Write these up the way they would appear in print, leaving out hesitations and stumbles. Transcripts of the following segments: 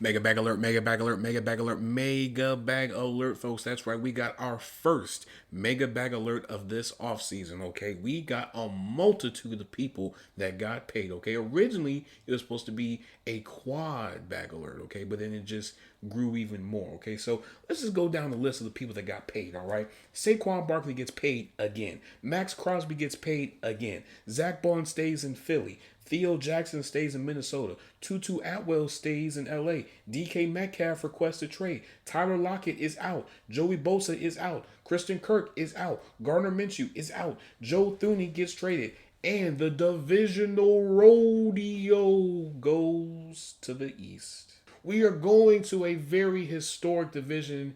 Mega bag alert, mega bag alert, mega bag alert, mega bag alert, folks. That's right. We got our first mega bag alert of this offseason, okay? We got a multitude of people that got paid, okay? Originally, it was supposed to be a quad bag alert, okay? But then it just grew even more, okay? So let's just go down the list of the people that got paid, all right? Saquon Barkley gets paid again. Maxx Crosby gets paid again. Zack Baun stays in Philly. Theo Jackson stays in Minnesota. TuTu Atwell stays in LA. DK Metcalf requests a trade. Tyler Lockett is out. Joey Bosa is out. Christian Kirk is out. Gardner Minshew is out. Joe Thuney gets traded. And the divisional rodeo goes to the East. We are going to a very historic division,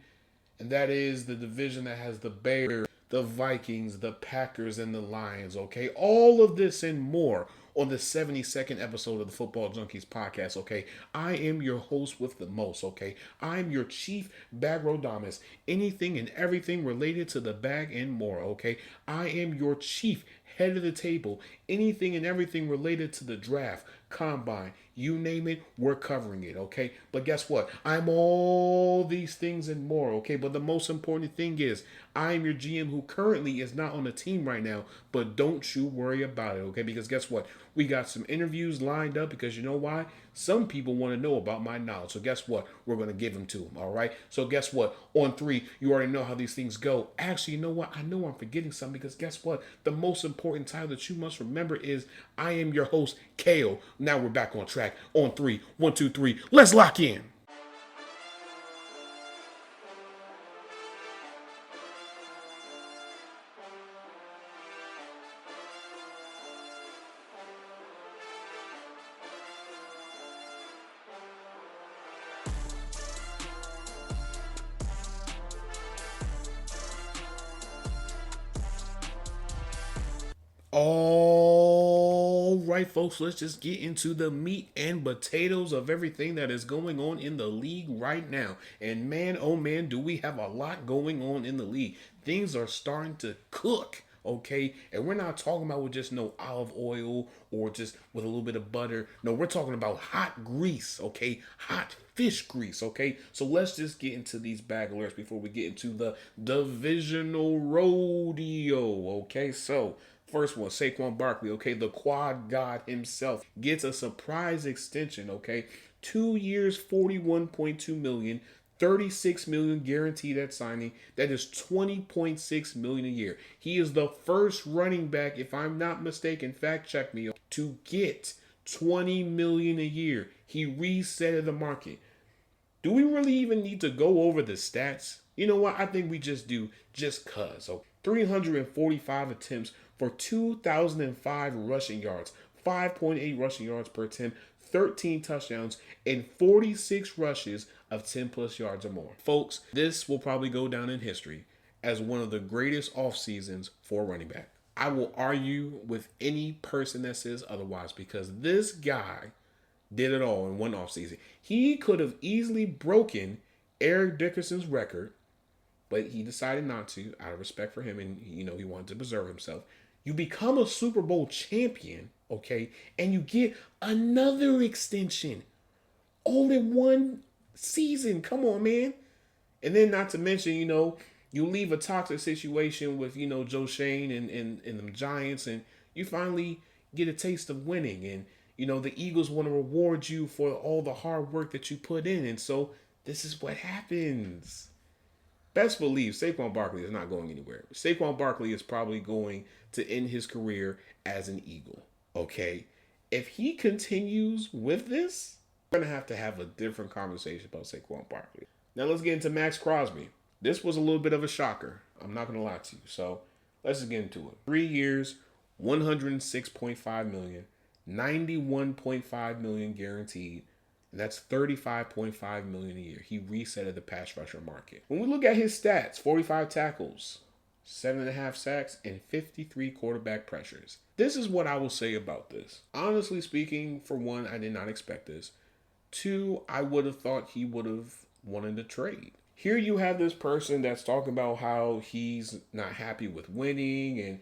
and that is the division that has the Bears, the Vikings, the Packers, and the Lions, okay? All of this and more on the 72nd episode of the Football Junkies podcast, okay? I am your host with the most, okay? I'm your chief bagrodamus, anything and everything related to the bag and more, okay? I am your chief head of the table, anything and everything related to the draft, combine, you name it, we're covering it, okay? But guess what? I'm all these things and more, okay? But the most important thing is I am your GM who currently is not on the team right now, but don't you worry about it, okay? Because guess what? We got some interviews lined up because you know why? Some people want to know about my knowledge. So guess what? We're going to give them to them, all right? So guess what? On 3, you already know how these things go. Actually, you know what? I know I'm forgetting something because guess what? The most important title that you must remember is I am your host, KO. Now we're back on track. On 3, 1, 2, 3. Let's lock in. All right, folks, let's just get into the meat and potatoes of everything that is going on in the league right now. And man, oh man, do we have a lot going on in the league. Things are starting to cook, okay? And we're not talking about with just no olive oil or just with a little bit of butter. No, we're talking about hot grease, okay? Hot fish grease, okay? So let's just get into these bag alerts before we get into the divisional rodeo, okay? So first one, Saquon Barkley, okay, the quad god himself gets a surprise extension, okay? 2 years, 41.2 million, 36 million guaranteed at signing. That is 20.6 million a year. He is the first running back, if I'm not mistaken, fact check me, to get 20 million a year. He reset the market. Do we really even need to go over the stats? You know what? I think we just do just cuz. So 345 attempts for 2,005 rushing yards, 5.8 rushing yards per attempt, 13 touchdowns, and 46 rushes of 10 plus yards or more. Folks, this will probably go down in history as one of the greatest off seasons for a running back. I will argue with any person that says otherwise because this guy did it all in one offseason. He could have easily broken Eric Dickerson's record, but he decided not to out of respect for him, and he wanted to preserve himself. You become a Super Bowl champion, okay, and you get another extension all in one season. Come on, man. And then not to mention, you leave a toxic situation with, Joe Shane and the Giants, and you finally get a taste of winning. And, the Eagles want to reward you for all the hard work that you put in. And so this is what happens. Best believe Saquon Barkley is not going anywhere. Saquon Barkley is probably going to end his career as an Eagle. Okay? If he continues with this, we're going to have a different conversation about Saquon Barkley. Now let's get into Maxx Crosby. This was a little bit of a shocker. I'm not going to lie to you. So let's just get into it. 3 years, $106.5 million, $91.5 million guaranteed. And that's $35.5 million a year. He resetted the pass rusher market. When we look at his stats, 45 tackles, 7.5 sacks, and 53 quarterback pressures. This is what I will say about this. Honestly speaking, for one, I did not expect this. 2, I would have thought he would have wanted to trade. Here you have this person that's talking about how he's not happy with winning and,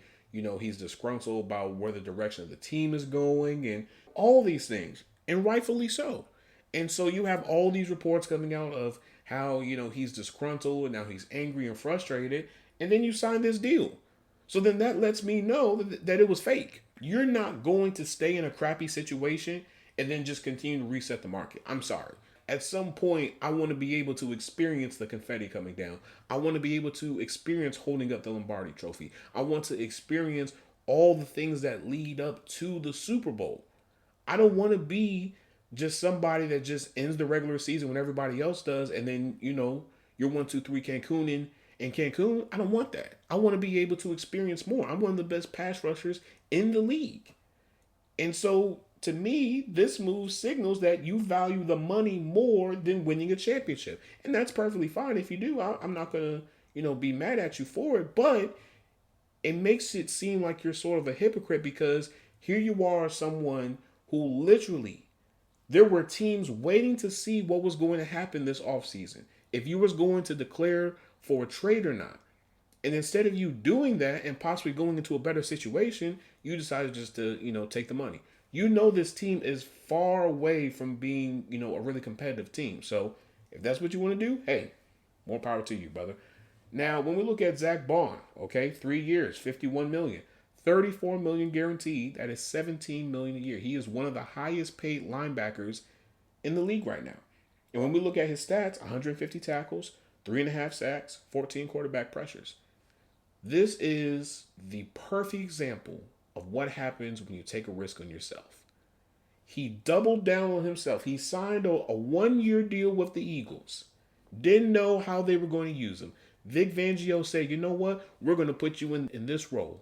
he's disgruntled about where the direction of the team is going and all these things. And rightfully so. And so you have all these reports coming out of how, he's disgruntled and now he's angry and frustrated. And then you sign this deal. So then that lets me know that it was fake. You're not going to stay in a crappy situation and then just continue to reset the market. I'm sorry. At some point, I want to be able to experience the confetti coming down. I want to be able to experience holding up the Lombardi trophy. I want to experience all the things that lead up to the Super Bowl. I don't want to be just somebody that just ends the regular season when everybody else does, and then you're 1, 2, 3 Cancun in Cancun. I don't want that. I want to be able to experience more. I'm one of the best pass rushers in the league, and so to me, this move signals that you value the money more than winning a championship, and that's perfectly fine if you do. I'm not gonna be mad at you for it, but it makes it seem like you're sort of a hypocrite because here you are, someone who literally there were teams waiting to see what was going to happen this offseason. If you was going to declare for a trade or not. And instead of you doing that and possibly going into a better situation, you decided just to, take the money. This team is far away from being, a really competitive team. So if that's what you want to do, hey, more power to you, brother. Now, when we look at Zack Baun, okay, 3 years, $51 million. $34 million guaranteed. That is $17 million a year. He is one of the highest paid linebackers in the league right now. And when we look at his stats, 150 tackles, 3.5 sacks, 14 quarterback pressures. This is the perfect example of what happens when you take a risk on yourself. He doubled down on himself. He signed a 1-year deal with the Eagles. Didn't know how they were going to use him. Vic Fangio said, you know what? We're going to put you in this role.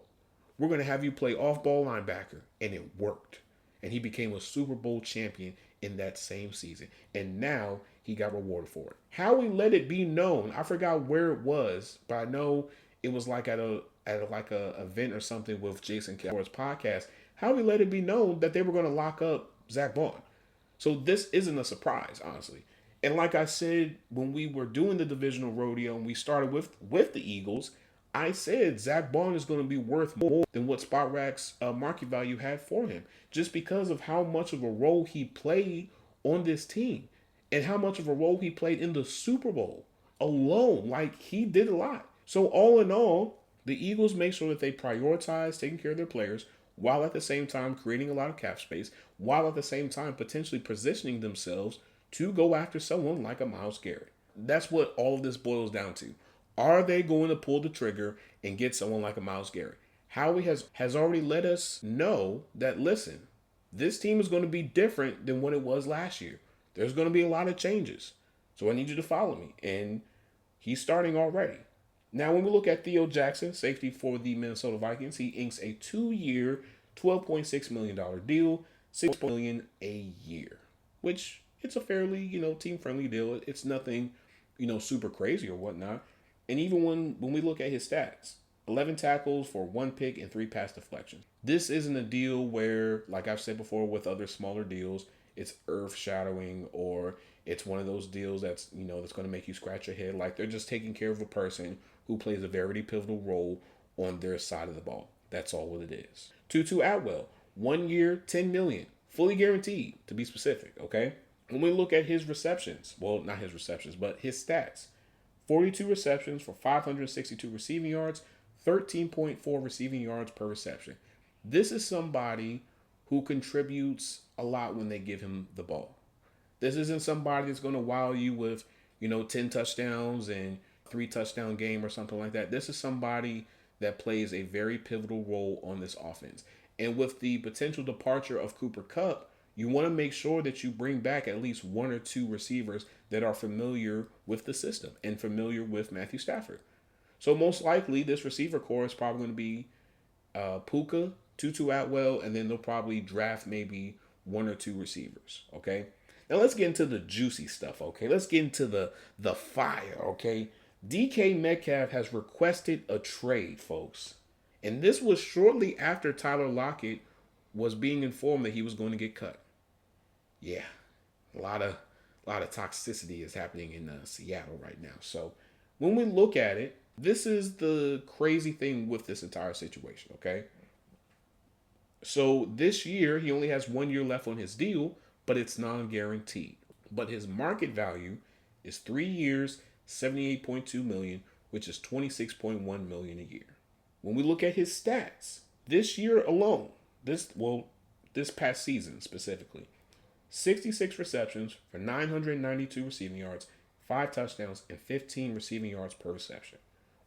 We're going to have you play off-ball linebacker. And it worked. And he became a Super Bowl champion in that same season. And now he got rewarded for it. How he let it be known, I forgot where it was, but I know it was like at a event or something with Jason Kelly's podcast. How he let it be known that they were going to lock up Zack Baun. So this isn't a surprise, honestly. And like I said, when we were doing the divisional rodeo and we started with the Eagles, I said Zack Baun is going to be worth more than what SpotRack's market value had for him, just because of how much of a role he played on this team and how much of a role he played in the Super Bowl alone. Like, he did a lot. So all in all, the Eagles make sure that they prioritize taking care of their players while at the same time creating a lot of cap space, while at the same time potentially positioning themselves to go after someone like a Myles Garrett. That's what all of this boils down to. Are they going to pull the trigger and get someone like a Myles Garrett? Howie has already let us know that, listen, this team is going to be different than what it was last year. There's going to be a lot of changes. So I need you to follow me. And he's starting already. Now, when we look at Theo Jackson, safety for the Minnesota Vikings, he inks a 2-year, $12.6 million deal, $6 million a year, which it's a fairly, team-friendly deal. It's nothing, super crazy or whatnot. And even when we look at his stats, 11 tackles for 1 pick and 3 pass deflections. This isn't a deal where, like I've said before with other smaller deals, it's earth-shattering or it's one of those deals that's, that's going to make you scratch your head. Like, they're just taking care of a person who plays a very pivotal role on their side of the ball. That's all what it is. TuTu Atwell, 1 year, $10 million, fully guaranteed, to be specific, okay? When we look at his receptions, well, not his receptions, but his stats, 42 receptions for 562 receiving yards, 13.4 receiving yards per reception. This is somebody who contributes a lot when they give him the ball. This isn't somebody that's going to wow you with, 10 touchdowns and 3 touchdown game or something like that. This is somebody that plays a very pivotal role on this offense. And with the potential departure of Cooper Kupp, you want to make sure that you bring back at least 1 or 2 receivers that are familiar with the system and familiar with Matthew Stafford. So most likely this receiver core is probably going to be Puka, TuTu Atwell, and then they'll probably draft maybe 1 or 2 receivers, okay? Now let's get into the juicy stuff, okay? Let's get into the fire, okay? DK Metcalf has requested a trade, folks. And this was shortly after Tyler Lockett was being informed that he was going to get cut. Yeah, a lot of toxicity is happening in Seattle right now. So when we look at it, this is the crazy thing with this entire situation, okay? So this year, he only has 1 year left on his deal, but it's non-guaranteed. but his market value is 3 years, 78.2 million, which is 26.1 million a year. When we look at his stats, this year alone, this past season specifically, 66 receptions for 992 receiving yards, 5 touchdowns, and 15 receiving yards per reception,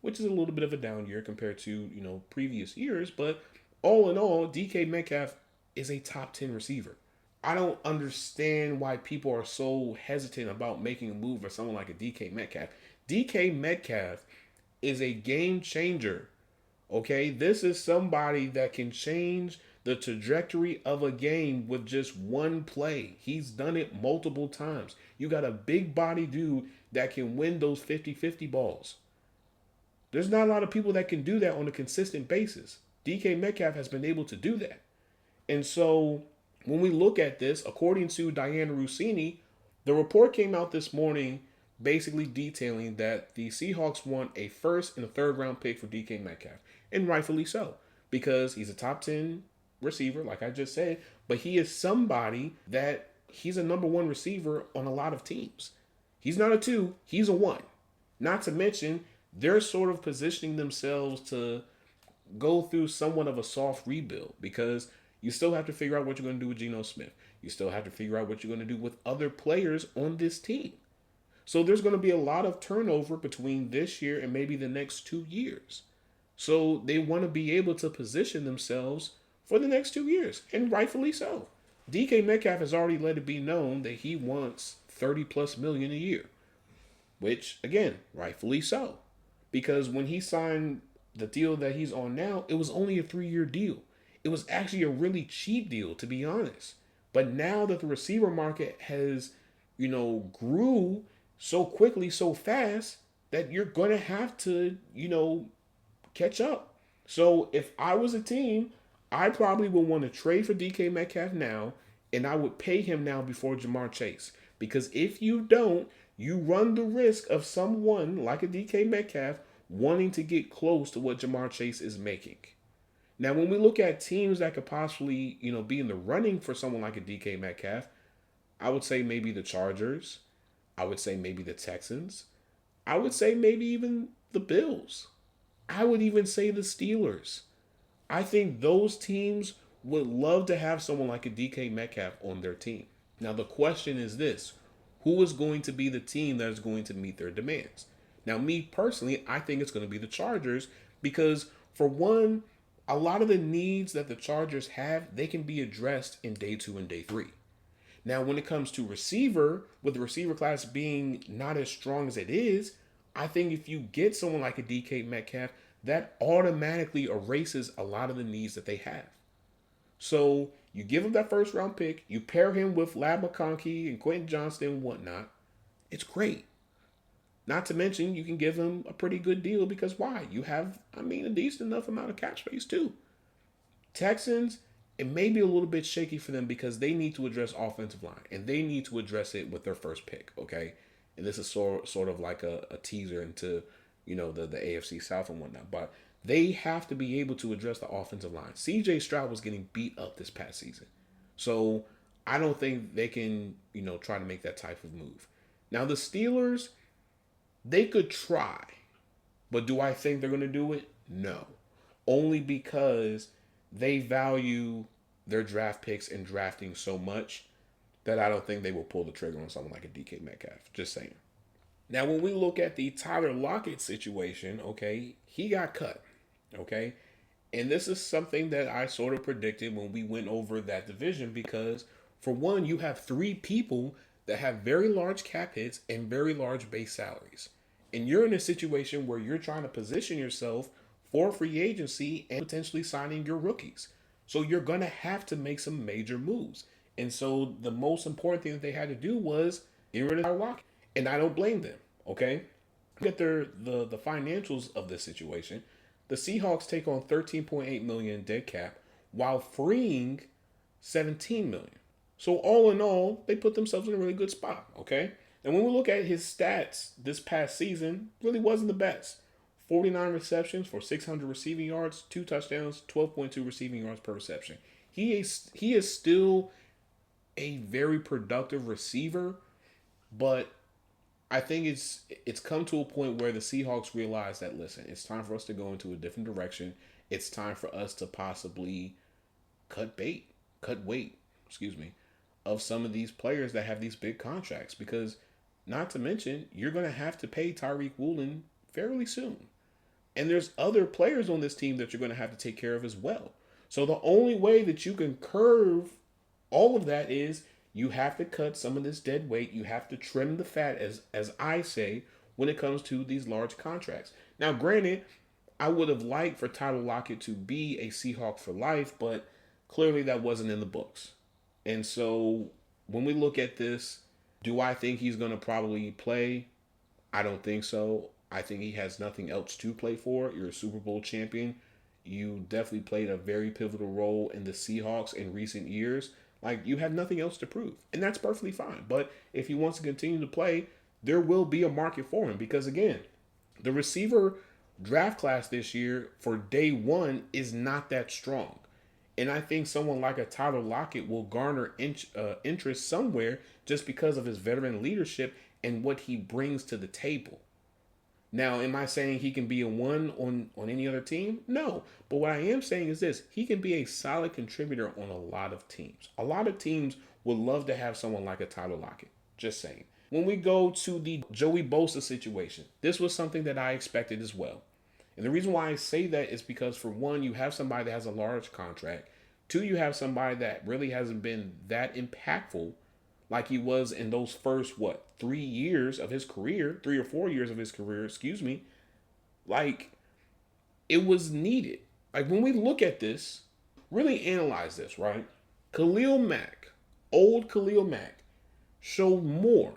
which is a little bit of a down year compared to, previous years, but all in all, DK Metcalf is a top 10 receiver. I don't understand why people are so hesitant about making a move for someone like a DK Metcalf. DK Metcalf is a game changer. Okay, this is somebody that can change the trajectory of a game with just one play. He's done it multiple times. You got a big body dude that can win those 50-50 balls. There's not a lot of people that can do that on a consistent basis. DK Metcalf has been able to do that. And so when we look at this, according to Diana Rossini, the report came out this morning basically detailing that the Seahawks want a first and a third round pick for DK Metcalf. And rightfully so, because he's a top 10 receiver, like I just said, but he is somebody that he's a number one receiver on a lot of teams. He's not a 2, he's a 1. Not to mention, they're sort of positioning themselves to go through somewhat of a soft rebuild because you still have to figure out what you're going to do with Geno Smith. You still have to figure out what you're going to do with other players on this team. So there's going to be a lot of turnover between this year and maybe the next 2 years. So they want to be able to position themselves for the next 2 years, and rightfully so. DK Metcalf has already let it be known that he wants 30 plus million a year, which again, rightfully so. Because when he signed the deal that he's on now, it was only a 3-year deal. It was actually a really cheap deal, to be honest. But now that the receiver market has, grew so quickly, so fast, that you're going to have to, catch up. So if I was a team, I probably would want to trade for DK Metcalf now, and I would pay him now before Jamar Chase. Because if you don't, you run the risk of someone like a DK Metcalf wanting to get close to what Jamar Chase is making. Now, when we look at teams that could possibly, be in the running for someone like a DK Metcalf, I would say maybe the Chargers. I would say maybe the Texans. I would say maybe even the Bills. I would even say the Steelers. I think those teams would love to have someone like a DK Metcalf on their team. Now, the question is this. Who is going to be the team that is going to meet their demands? Now, me personally, I think it's going to be the Chargers because, for one, a lot of the needs that the Chargers have, they can be addressed in day 2 and day 3. Now, when it comes to receiver, with the receiver class being not as strong as it is, I think if you get someone like a DK Metcalf, that automatically erases a lot of the needs that they have. So you give him that first round pick, you pair him with Lab McConkey and Quentin Johnston and whatnot. It's great. Not to mention, you can give him a pretty good deal because why? You have, a decent enough amount of cap space too. Texans, it may be a little bit shaky for them because they need to address offensive line, and they need to address it with their first pick, okay? And this is sort of like a teaser into, the AFC South and whatnot. But they have to be able to address the offensive line. C.J. Stroud was getting beat up this past season. So I don't think they can, try to make that type of move. Now, the Steelers, they could try. But do I think they're going to do it? No. Only because they value their draft picks and drafting so much that I don't think they will pull the trigger on someone like a DK Metcalf. Just saying. Now, when we look at the Tyler Lockett situation, okay, he got cut, okay? And this is something that I sort of predicted when we went over that division because, for one, you have 3 people that have very large cap hits and very large base salaries. And you're in a situation where you're trying to position yourself for free agency and potentially signing your rookies. So you're going to have to make some major moves. And so the most important thing that they had to do was get rid of Tyler Lockett. And I don't blame them, okay? Look at the financials of this situation. The Seahawks take on $13.8 million dead cap while freeing $17 million. So all in all, they put themselves in a really good spot, okay? And when we look at his stats this past season, really wasn't the best. 49 receptions for 600 receiving yards, 2 touchdowns, 12.2 receiving yards per reception. He is still a very productive receiver, But I think it's come to a point where the Seahawks realize that, listen, it's time for us to go into a different direction. It's time for us to possibly cut weight, excuse me, of some of these players that have these big contracts. Because, not to mention, you're going to have to pay Tyreek Woolen fairly soon. And there's other players on this team that you're going to have to take care of as well. So the only way that you can curve all of that is you have to cut some of this dead weight. You have to trim the fat, as I say, when it comes to these large contracts. Now, granted, I would have liked for Tyler Lockett to be a Seahawk for life, but clearly that wasn't in the books. And so when we look at this, do I think he's going to probably play? I don't think so. I think he has nothing else to play for. You're a Super Bowl champion. You definitely played a very pivotal role in the Seahawks in recent years. Like, you have nothing else to prove. And that's perfectly fine. But if he wants to continue to play, there will be a market for him. Because, again, the receiver draft class this year for day one is not that strong. And I think someone like a Tyler Lockett will garner interest somewhere just because of his veteran leadership and what he brings to the table. Now, am I saying he can be a one on any other team? No. But what I am saying is this. He can be a solid contributor on a lot of teams. A lot of teams would love to have someone like a Tyler Lockett. Just saying. When we go to the Joey Bosa situation, this was something that I expected as well. And the reason why I say that is because, for one, you have somebody that has a large contract. Two, you have somebody that really hasn't been that impactful like he was in those first, 3 years of his career, 3 or 4 years of his career, excuse me. Like, it was needed. Like, when we look at this, really analyze this, right? Khalil Mack, old Khalil Mack, showed more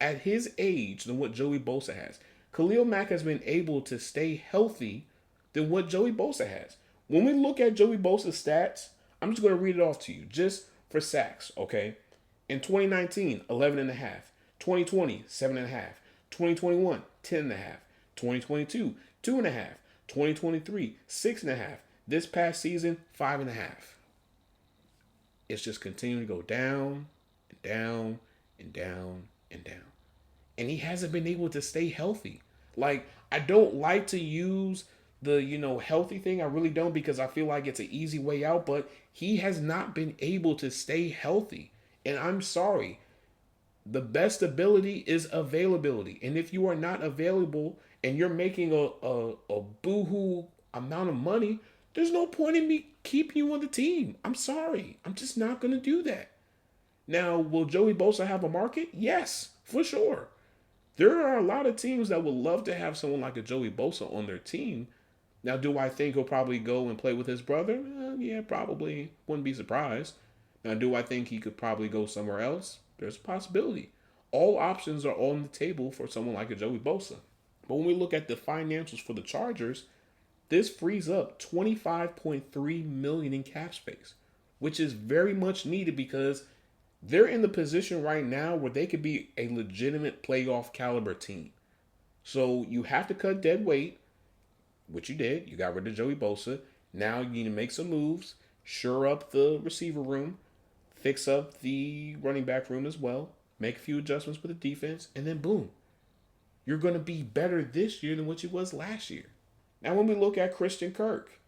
at his age than what Joey Bosa has. Khalil Mack has been able to stay healthy than what Joey Bosa has. When we look at Joey Bosa's stats, I'm just going to read it off to you, just for sacks, okay? In 2019, 11.5. 2020, 7.5. 2021, 10.5. 2022, 2.5. 2023, 6.5. This past season, 5.5. It's just continuing to go down and down and down and down. And he hasn't been able to stay healthy. Like, I don't like to use the, healthy thing. I really don't, because I feel like it's an easy way out. But he has not been able to stay healthy. And I'm sorry. The best ability is availability. And if you are not available and you're making a boohoo amount of money, there's no point in me keeping you on the team. I'm sorry. I'm just not going to do that. Now, will Joey Bosa have a market? Yes, for sure. There are a lot of teams that would love to have someone like a Joey Bosa on their team. Now, do I think he'll probably go and play with his brother? Yeah, probably. Wouldn't be surprised. Now, do I think he could probably go somewhere else? There's a possibility. All options are on the table for someone like a Joey Bosa. But when we look at the financials for the Chargers, this frees up $25.3 million in cap space, which is very much needed because they're in the position right now where they could be a legitimate playoff caliber team. So you have to cut dead weight, which you did. You got rid of Joey Bosa. Now you need to make some moves, shore up the receiver room, fix up the running back room as well, make a few adjustments with the defense, and then boom. You're going to be better this year than what you was last year. Now, when we look at Christian Kirk,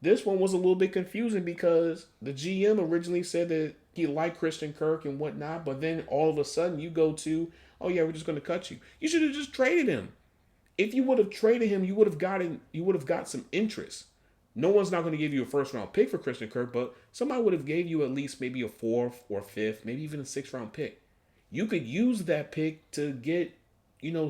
this one was a little bit confusing because the GM originally said that he liked Christian Kirk and whatnot, but then all of a sudden you go to, oh yeah, we're just going to cut you. You should have just traded him. If you would have traded him, you would have got some interest. No one's not going to give you a first round pick for Christian Kirk, but somebody would have gave you at least maybe a 4th or 5th, maybe even a 6th round pick. You could use that pick to get,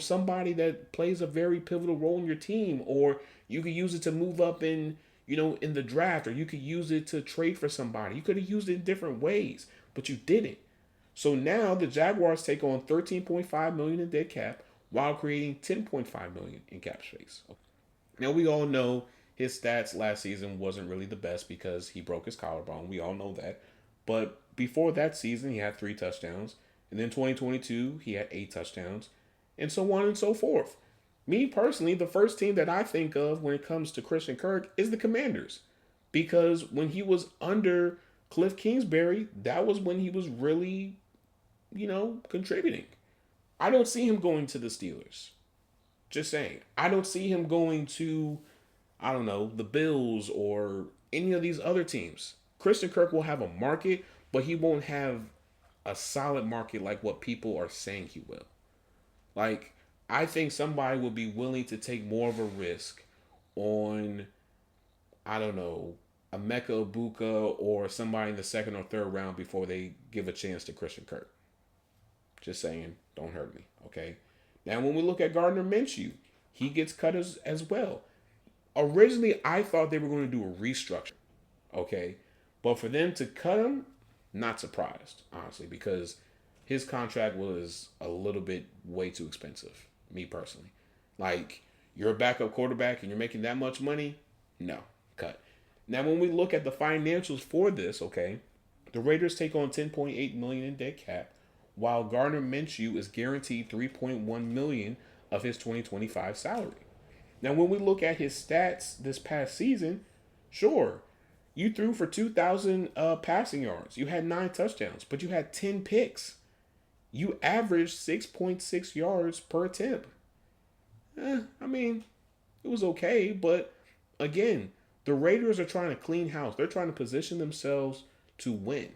somebody that plays a very pivotal role in your team, or you could use it to move up in the draft, or you could use it to trade for somebody. You could have used it in different ways, but you didn't. So now the Jaguars take on $13.5 million in dead cap while creating $10.5 million in cap space. Now, we all know his stats last season wasn't really the best because he broke his collarbone. We all know that. But before that season, he had 3 touchdowns. And then 2022, he had 8 touchdowns. And so on and so forth. Me personally, the first team that I think of when it comes to Christian Kirk is the Commanders. Because when he was under Cliff Kingsbury, that was when he was really, contributing. I don't see him going to the Steelers. Just saying. I don't see him going to, I don't know, the Bills or any of these other teams. Christian Kirk will have a market, but he won't have a solid market like what people are saying he will. Like, I think somebody will be willing to take more of a risk on, I don't know, a Mecca Ibuka or somebody in the second or third round before they give a chance to Christian Kirk. Just saying, don't hurt me, okay? Now, when we look at Gardner Minshew, he gets cut as well. Originally, I thought they were going to do a restructure, okay? But for them to cut him, not surprised, honestly, because his contract was a little bit way too expensive, me personally. Like, you're a backup quarterback and you're making that much money? No, cut. Now, when we look at the financials for this, okay, the Raiders take on $10.8 million in dead cap, while Gardner Minshew is guaranteed $3.1 million of his 2025 salary. Now, when we look at his stats this past season, sure, you threw for 2,000 passing yards. You had 9 touchdowns, but you had 10 picks. You averaged 6.6 yards per attempt. I mean, it was okay, but again, the Raiders are trying to clean house. They're trying to position themselves to win.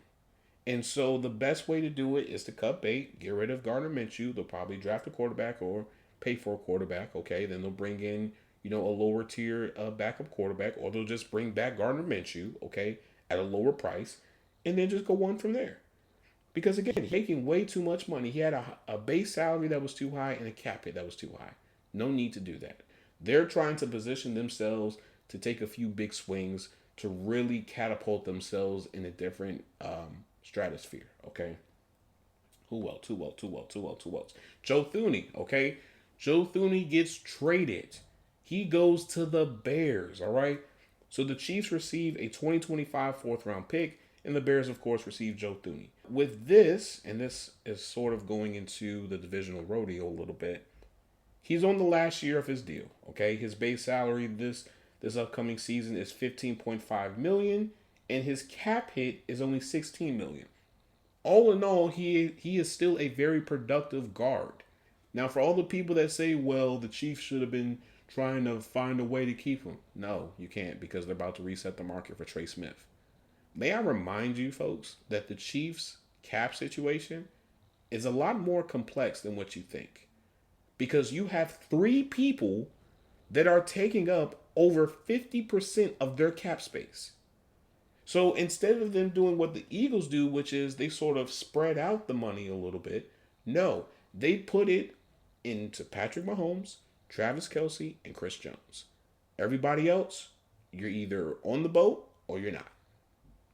And so the best way to do it is to cut bait, get rid of Gardner Minshew. They'll probably draft a quarterback or pay for a quarterback. Okay, then they'll bring in, a lower tier backup quarterback, or they'll just bring back Gardner Minshew, okay, at a lower price, and then just go on from there. Because again, he's making way too much money. He had a base salary that was too high and a cap hit that was too high. No need to do that. They're trying to position themselves to take a few big swings to really catapult themselves in a different stratosphere, okay? Who else? Joe Thuney, okay? Joe Thuney gets traded. He goes to the Bears, all right? So the Chiefs receive a 2025 fourth-round pick, and the Bears, of course, receive Joe Thuney. With this, and this is sort of going into the divisional rodeo a little bit, he's on the last year of his deal, okay? His base salary this upcoming season is $15.5 million, and his cap hit is only $16 million. All in all, he is still a very productive guard. Now, for all the people that say, well, the Chiefs should have been trying to find a way to keep him. No, you can't, because they're about to reset the market for Trey Smith. May I remind you, folks, that the Chiefs' cap situation is a lot more complex than what you think. Because you have 3 people that are taking up over 50% of their cap space. So instead of them doing what the Eagles do, which is they sort of spread out the money a little bit, no, they put it into Patrick Mahomes, Travis Kelce, and Chris Jones. Everybody else, you're either on the boat or you're not.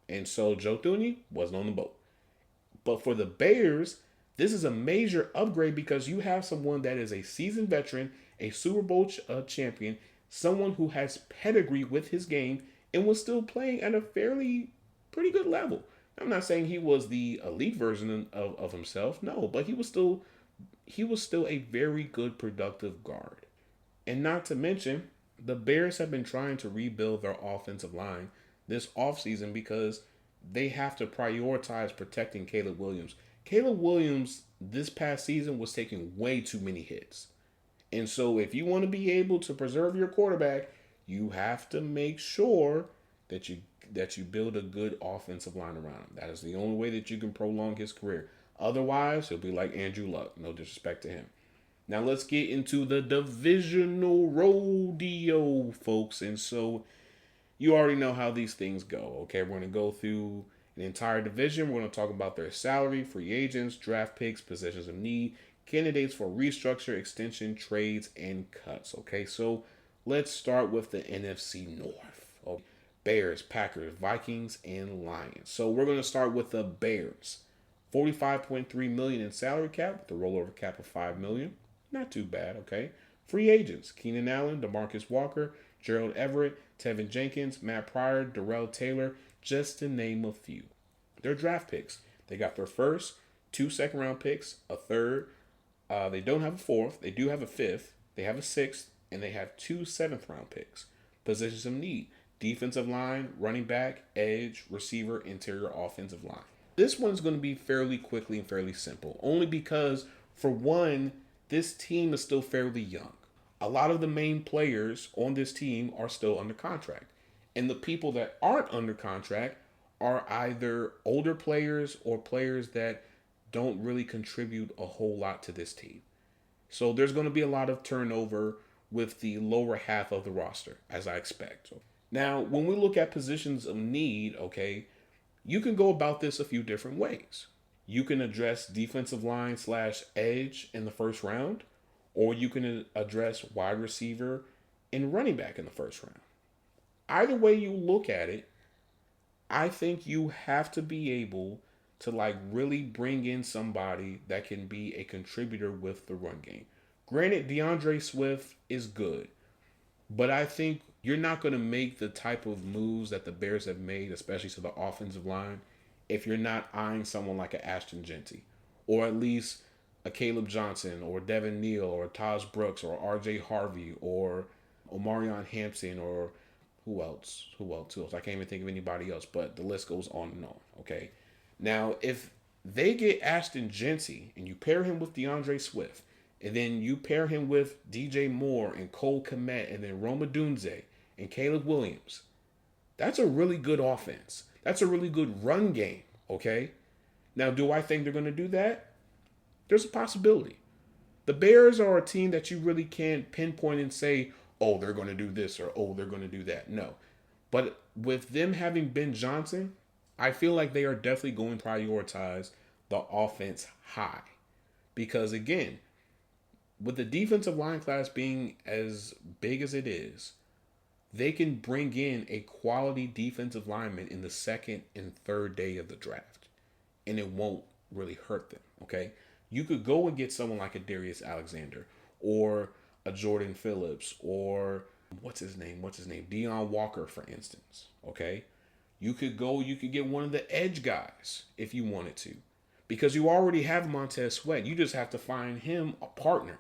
And so Joe Thuney wasn't on the boat. But for the Bears, this is a major upgrade because you have someone that is a seasoned veteran, a Super Bowl champion, someone who has pedigree with his game and was still playing at a pretty good level. I'm not saying he was the elite version of himself, no, but he was still a very good productive guard. And not to mention, the Bears have been trying to rebuild their offensive line this offseason because they have to prioritize protecting Caleb Williams. Caleb Williams this past season was taking way too many hits. And so if you want to be able to preserve your quarterback, you have to make sure that you build a good offensive line around him. That is the only way that you can prolong his career. Otherwise, he'll be like Andrew Luck. No disrespect to him. Now let's get into the divisional rodeo, folks. And so you already know how these things go. Okay, we're going to go through an entire division. We're going to talk about their salary, free agents, draft picks, positions of need, candidates for restructure, extension, trades, and cuts. Okay, so let's start with the NFC North. Okay. Bears, Packers, Vikings, and Lions. So we're going to start with the Bears. $45.3 million in salary cap, with a rollover cap of $5 million. Not too bad, okay. Free agents, Keenan Allen, DeMarcus Walker, Gerald Everett, Tevin Jenkins, Matt Pryor, Darrell Taylor, just to name a few. Their draft picks, they got their first, 2 second-round picks, a third. They don't have a fourth. They do have a fifth. They have a sixth, and they have 2 seventh-round picks. Positions of need, defensive line, running back, edge, receiver, interior offensive line. This one's going to be fairly quickly and fairly simple, only because For one, this team is still fairly young. A lot of the main players on this team are still under contract. And the people that aren't under contract are either older players or players that don't really contribute a whole lot to this team. So there's going to be a lot of turnover with the lower half of the roster, as I expect. Now, when we look at positions of need, okay, you can go about this a few different ways. You can address defensive line / edge in the first round, or you can address wide receiver and running back in the first round. Either way you look at it, I think you have to be able to really bring in somebody that can be a contributor with the run game. Granted, DeAndre Swift is good, but I think you're not going to make the type of moves that the Bears have made, especially to the offensive line, if you're not eyeing someone like an Ashton Genty, or at least a Caleb Johnson, or Devin Neal, or Taj Brooks, or RJ Harvey, or Omarion Hampton, or who else? I can't even think of anybody else, but the list goes on and on, okay? Now, if they get Ashton Genty, and you pair him with DeAndre Swift, and then you pair him with DJ Moore and Cole Kmet, and then Rome Odunze and Caleb Williams, that's a really good offense. That's a really good run game, okay? Now, do I think they're going to do that? There's a possibility. The Bears are a team that you really can't pinpoint and say, oh, they're going to do this or, oh, they're going to do that. No. But with them having Ben Johnson, I feel like they are definitely going to prioritize the offense high. Because, again, with the defensive line class being as big as it is, they can bring in a quality defensive lineman in the second and third day of the draft, and it won't really hurt them, okay? You could go and get someone like a Darius Alexander or a Jordan Phillips or what's his name? Deion Walker, for instance, okay? You could get one of the edge guys if you wanted to, because you already have Montez Sweat. You just have to find him a partner.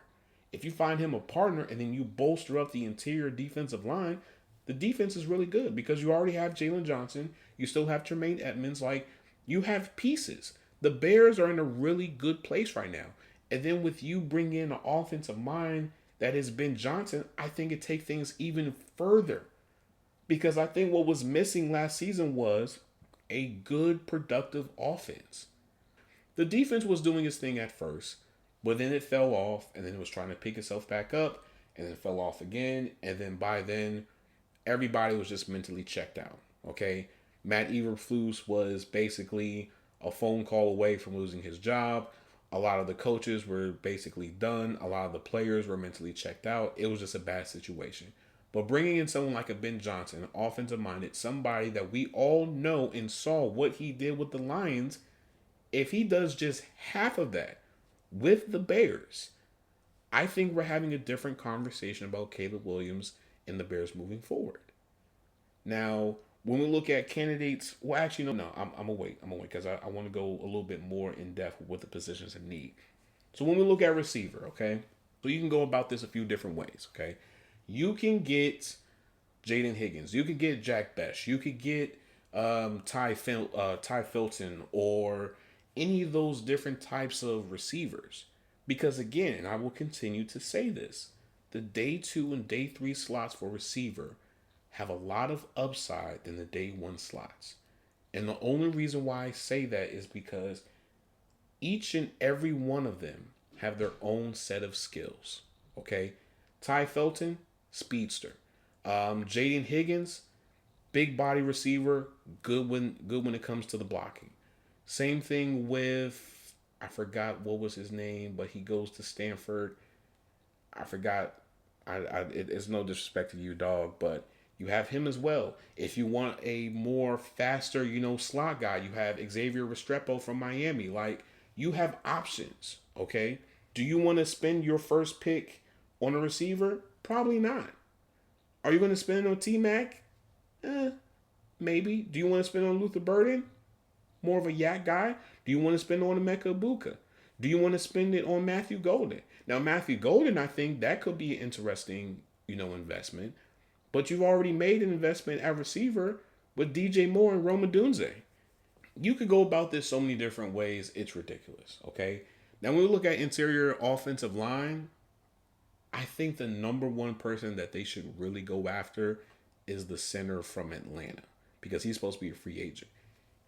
If you find him a partner and then you bolster up the interior defensive line, the defense is really good because you already have Jalen Johnson. You still have Tremaine Edmonds. You have pieces. The Bears are in a really good place right now. And then with you bringing in an offensive mind that is Ben Johnson, I think it takes things even further. Because I think what was missing last season was a good, productive offense. The defense was doing its thing at first, but then it fell off, and then it was trying to pick itself back up, and then it fell off again, and then by then, everybody was just mentally checked out, okay? Matt Eberflus was basically a phone call away from losing his job. A lot of the coaches were basically done. A lot of the players were mentally checked out. It was just a bad situation. But bringing in someone like a Ben Johnson, offensive-minded, somebody that we all know and saw what he did with the Lions, if he does just half of that with the Bears, I think we're having a different conversation about Caleb Williams and the Bears moving forward. Now, when we look at candidates, well, actually, no, I'm going to wait because I want to go a little bit more in depth with the positions in need. So when we look at receiver, okay, so you can go about this a few different ways, okay? You can get Jaden Higgins. You could get Jack Bech. You could get Ty Filton or any of those different types of receivers. Because again, and I will continue to say this, the day 2 and day 3 slots for receiver have a lot of upside than the day 1 slots. And the only reason why I say that is because each and every one of them have their own set of skills. Okay? Ty Felton, speedster. Jaden Higgins, big body receiver, good when it comes to the blocking. Same thing with, I forgot what was his name, but he goes to Stanford. I forgot. It's no disrespect to you, dog, but you have him as well. If you want a more faster, slot guy, you have Xavier Restrepo from Miami. You have options, okay? Do you want to spend your first pick on a receiver? Probably not. Are you going to spend it on T-Mac? Maybe. Do you want to spend it on Luther Burden? More of a yak guy? Do you want to spend it on Emeka Ibuka? Do you want to spend it on Matthew Golden? Now, Matthew Golden, I think that could be an interesting, investment. But you've already made an investment at receiver with DJ Moore and Rome Odunze. You could go about this so many different ways. It's ridiculous, okay? Now, when we look at interior offensive line, I think the number one person that they should really go after is the center from Atlanta because he's supposed to be a free agent.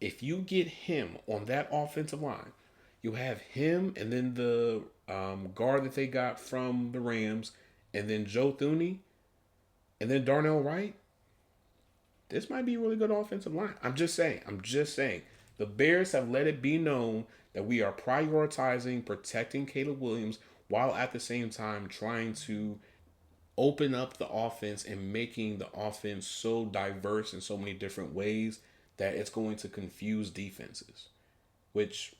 If you get him on that offensive line, you have him and then the guard that they got from the Rams, and then Joe Thuney, and then Darnell Wright. This might be a really good offensive line. I'm just saying. I'm just saying. The Bears have let it be known that we are prioritizing protecting Caleb Williams while at the same time trying to open up the offense and making the offense so diverse in so many different ways that it's going to confuse defenses, which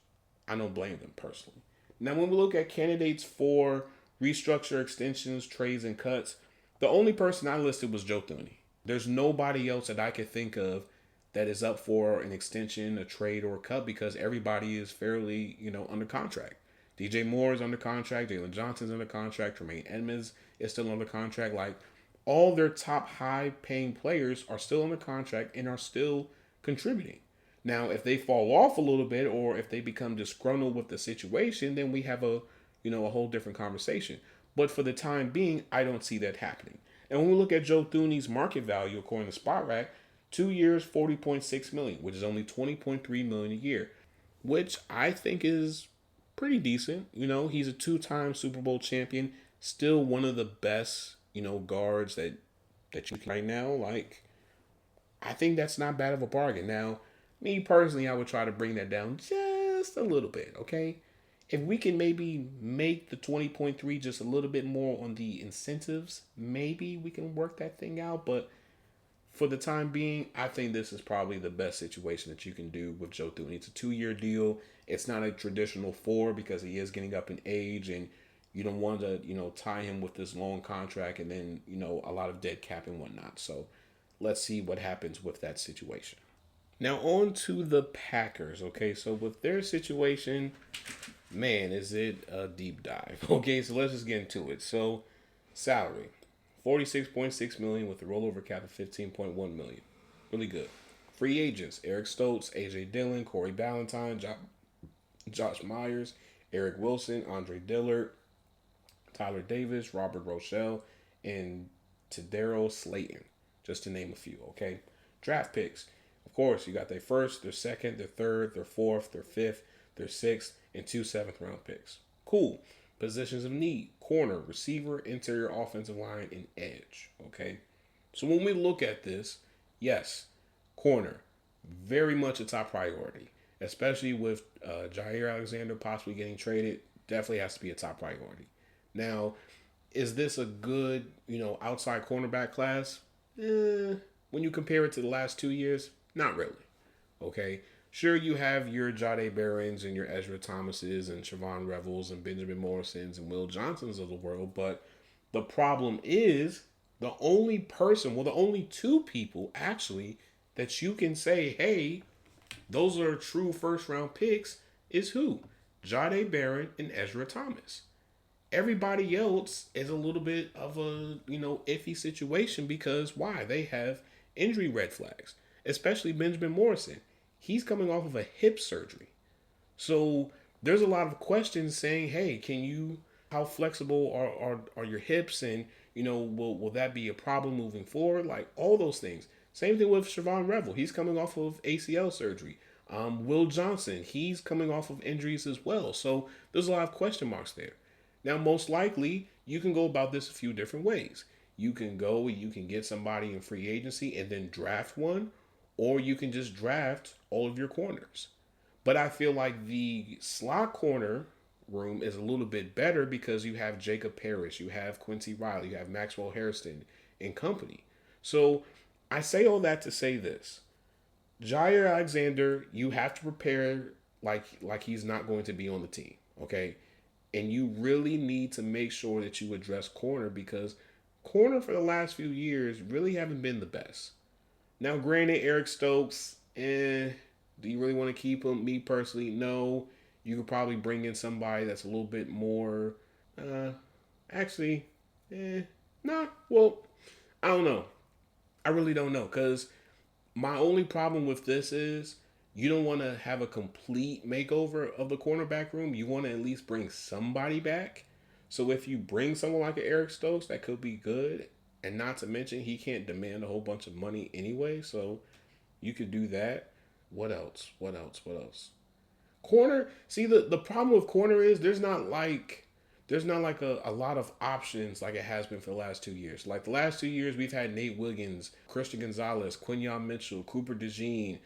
I don't blame them personally. Now, when we look at candidates for restructure, extensions, trades, and cuts, the only person I listed was Joe Thuney. There's nobody else that I could think of that is up for an extension, a trade, or a cut because everybody is fairly, under contract. DJ Moore is under contract. Jalen Johnson's under contract. Tremaine Edmonds is still under contract. Like, all their top high-paying players are still under contract and are still contributing. Now, if they fall off a little bit or if they become disgruntled with the situation, then we have a whole different conversation. But for the time being, I don't see that happening. And when we look at Joe Thuney's market value, according to SpotRack, 2 years, $40.6 million, which is only $20.3 million a year, which I think is pretty decent. He's a 2-time Super Bowl champion, still one of the best, guards that you can right now. Like, I think that's not bad of a bargain. Now, me personally, I would try to bring that down just a little bit, okay? If we can maybe make the 20.3 just a little bit more on the incentives, maybe we can work that thing out. But for the time being, I think this is probably the best situation that you can do with Joe Thuney. It's a 2-year deal. It's not a traditional 4 because he is getting up in age, and you don't want to, tie him with this long contract and then, a lot of dead cap and whatnot. So let's see what happens with that situation. Now on to the Packers. Okay, so with their situation, man, is it a deep dive. Okay, so let's just get into it. So salary, $46.6 million with a rollover cap of $15.1 million. Really good. Free agents, Eric Stokes, AJ Dillon, Corey Ballantyne, Josh Myers, Eric Wilson, Andre Dillard, Tyler Davis, Robert Rochelle, and Tadero Slayton, just to name a few, okay? Draft picks. Of course, you got their first, their second, their third, their fourth, their fifth, their sixth, and 2 7th-round picks. Cool. Positions of need: corner, receiver, interior offensive line, and edge. Okay? So when we look at this, yes, corner, very much a top priority, especially with Jair Alexander possibly getting traded. Definitely has to be a top priority. Now, is this a good, outside cornerback class? When you compare it to the last 2 years, not really. Okay? Sure, you have your Jahdae Barrons and your Ezra Thomases and Siobhan Revels and Benjamin Morrisons and Will Johnsons of the world, but the problem is the only two people actually that you can say, hey, those are true first-round picks is who? Jahdae Barron and Ezra Thomas. Everybody else is a little bit of a, iffy situation because why? They have injury red flags, especially Benjamin Morrison. He's coming off of a hip surgery. So there's a lot of questions saying, hey, how flexible are your hips? And, will that be a problem moving forward? Like all those things. Same thing with Siobhan Revel. He's coming off of ACL surgery. Will Johnson, he's coming off of injuries as well. So there's a lot of question marks there. Now, most likely, you can go about this a few different ways. You can get somebody in free agency and then draft one, or you can just draft all of your corners. But I feel like the slot corner room is a little bit better because you have Jacob Parrish, you have Quincy Riley, you have Maxwell Hairston and company. So I say all that to say this. Jair Alexander, you have to prepare like he's not going to be on the team, okay? And you really need to make sure that you address corner because corner for the last few years really haven't been the best. Now, granted, Eric Stokes, do you really want to keep him? Me personally, no. You could probably bring in somebody that's a little bit more, nah. Well, I don't know. I really don't know because my only problem with this is You don't want to have a complete makeover of the cornerback room. You want to at least bring somebody back. So if you bring someone like an Eric Stokes, that could be good. And not to mention, he can't demand a whole bunch of money anyway. So you could do that. What else? What else? What else? Corner. See, the problem with corner is there's not like a lot of options like it has been for the last 2 years. Like the last 2 years, we've had Nate Wiggins, Christian Gonzalez, Quinyon Mitchell, Cooper DeJean,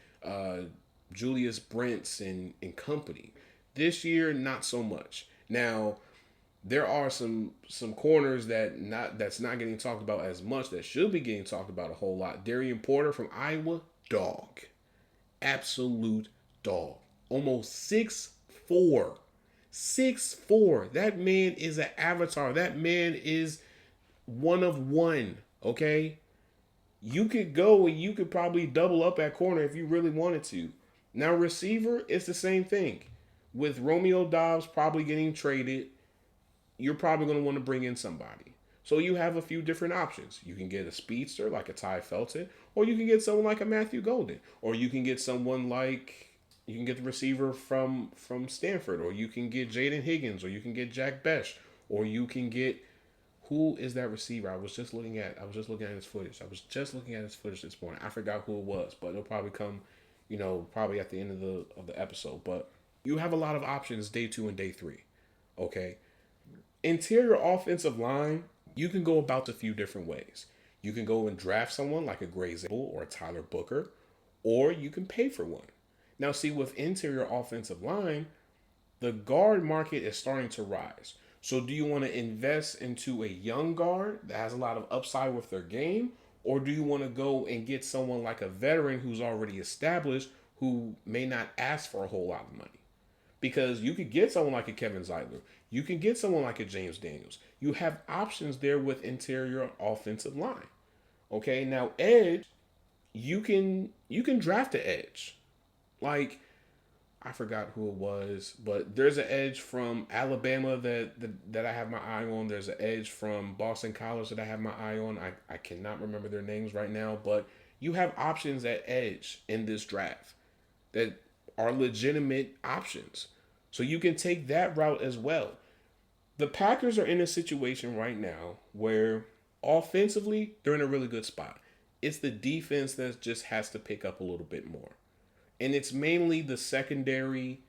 Julius Brents, and company. This year, not so much. Now, there are some corners that's not getting talked about as much that should be getting talked about a whole lot. Darian Porter from Iowa, dog, absolute dog, almost 6'4". 6'4". That man is an avatar. That man is one of one. Okay, you could go and you could probably double up at corner if you really wanted to. Now receiver, it's the same thing. With Romeo Doubs probably getting traded, you're probably going to want to bring in somebody. So you have a few different options. You can get a speedster like a Ty Felton, or you can get someone like a Matthew Golden, or you can get someone like you can get the receiver from Stanford, or you can get Jaden Higgins, or you can get Jack Besh, or you can get who is that receiver? I was just looking at his footage. I was just looking at his footage this morning. I forgot who it was, but it'll probably come, probably at the end of the episode. But you have a lot of options day 2 and day 3. Okay. Interior offensive line, you can go about a few different ways. You can go and draft someone like a Gray Zabel or a Tyler Booker, or you can pay for one. Now, see, with interior offensive line, the guard market is starting to rise. So do you want to invest into a young guard that has a lot of upside with their game, or do you want to go and get someone like a veteran who's already established who may not ask for a whole lot of money? Because you could get someone like a Kevin Zeitler. You can get someone like a James Daniels. You have options there with interior offensive line. Okay, now edge, you can draft an edge. Like, I forgot who it was, but there's an edge from Alabama that I have my eye on. There's an edge from Boston College that I have my eye on. I cannot remember their names right now, but you have options at edge in this draft that are legitimate options. So you can take that route as well. The Packers are in a situation right now where offensively, they're in a really good spot. It's the defense that just has to pick up a little bit more. And it's mainly the secondary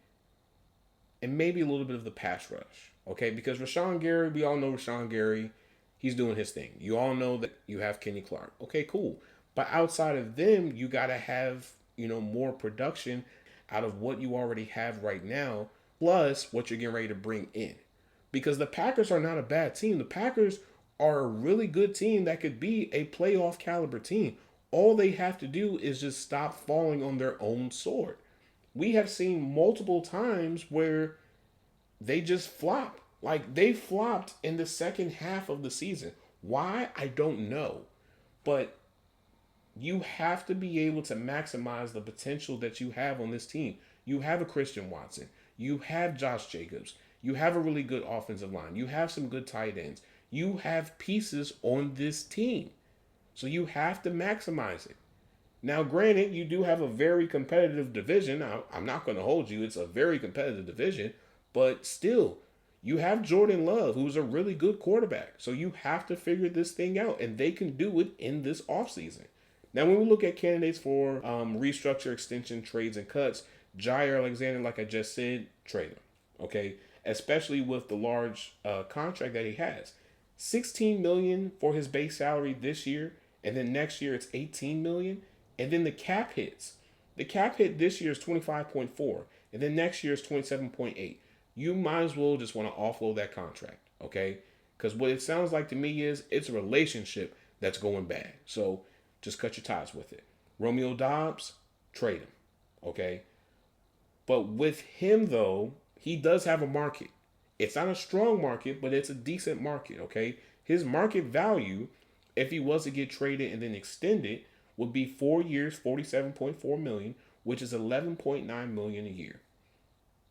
and maybe a little bit of the pass rush. Okay, because Rashawn Gary, we all know Rashawn Gary, he's doing his thing. You all know that you have Kenny Clark. Okay, cool. But outside of them, you got to have, more production out of what you already have right now, plus what you're getting ready to bring in. Because the Packers are not a bad team. The Packers are a really good team that could be a playoff caliber team. All they have to do is just stop falling on their own sword. We have seen multiple times where they just flop. Like they flopped in the second half of the season. Why? I don't know. But you have to be able to maximize the potential that you have on this team. You have a Christian Watson. You have Josh Jacobs. You have a really good offensive line. You have some good tight ends. You have pieces on this team. So you have to maximize it. Now, granted, you do have a very competitive division. I'm not going to hold you. It's a very competitive division. But still, you have Jordan Love, who's a really good quarterback. So you have to figure this thing out. And they can do it in this offseason. Now, when we look at candidates for restructure, extension, trades, and cuts, Jair Alexander, like I just said, trade him. Okay? Especially with the large contract that he has. $16 million for his base salary this year. And then next year it's $18 million. And then the cap hits. The cap hit this year is 25.4. And then next year is 27.8. You might as well just want to offload that contract. Okay? Because what it sounds like to me is it's a relationship that's going bad. So just cut your ties with it. Romeo Doubs, trade him. Okay? But with him, though, he does have a market. It's not a strong market, but it's a decent market. Okay? His market value, if he was to get traded and then extended, would be 4 years, $47.4 million, which is $11.9 million a year.